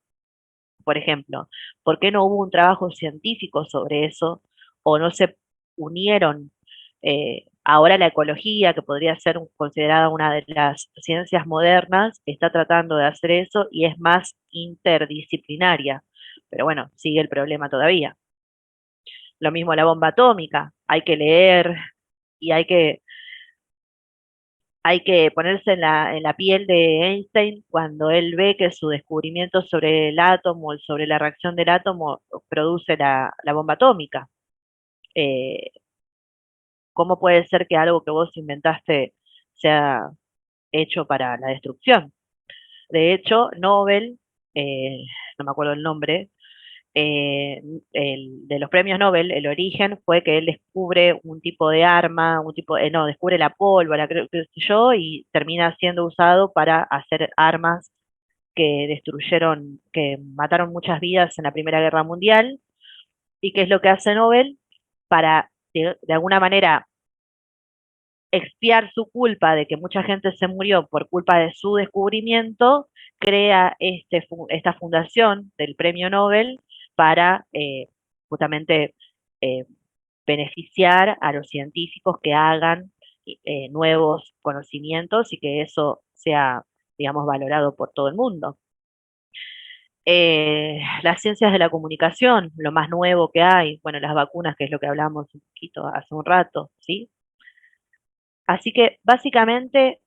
Por ejemplo, ¿por qué no hubo un trabajo científico sobre eso o no se unieron? Ahora la ecología, que podría ser considerada una de las ciencias modernas, está tratando de hacer eso y es más interdisciplinaria. Pero bueno, sigue el problema todavía. Lo mismo la bomba atómica, hay que leer y hay que ponerse en la piel de Einstein cuando él ve que su descubrimiento sobre el átomo, sobre la reacción del átomo, produce la bomba atómica. ¿Cómo puede ser que algo que vos inventaste sea hecho para la destrucción? De hecho, Nobel, no me acuerdo el nombre, de los premios Nobel, el origen fue que él descubre un tipo de arma, no, descubre la pólvora, creo que sé yo, y termina siendo usado para hacer armas que destruyeron, que mataron muchas vidas en la Primera Guerra Mundial. ¿Y qué es lo que hace Nobel? Para, de alguna manera, expiar su culpa de que mucha gente se murió por culpa de su descubrimiento, crea esta fundación del premio Nobel para justamente eh, beneficiar a los científicos que hagan nuevos conocimientos y que eso sea, digamos, valorado por todo el mundo. Las ciencias de la comunicación, lo más nuevo que hay, bueno, las vacunas, que es lo que hablamos un poquito hace un rato, ¿sí? Así que, básicamente,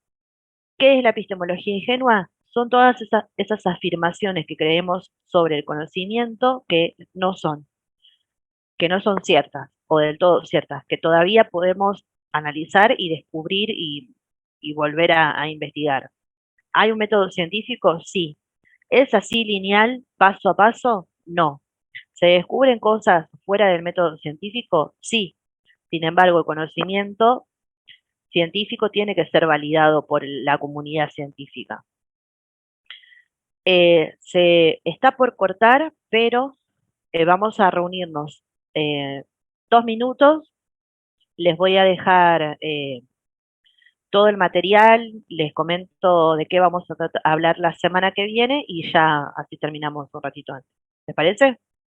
¿qué es la epistemología ingenua? Son todas esas afirmaciones que creemos sobre el conocimiento que no son ciertas o del todo ciertas, que todavía podemos analizar y descubrir y volver a investigar. ¿Hay un método científico? Sí. ¿Es así lineal, paso a paso? No. ¿Se descubren cosas fuera del método científico? Sí. Sin embargo, el conocimiento científico tiene que ser validado por la comunidad científica. Se está por cortar, pero vamos a reunirnos 2 minutos. Les voy a dejar todo el material, les comento de qué vamos a hablar la semana que viene y ya así terminamos un ratito antes. ¿Les parece?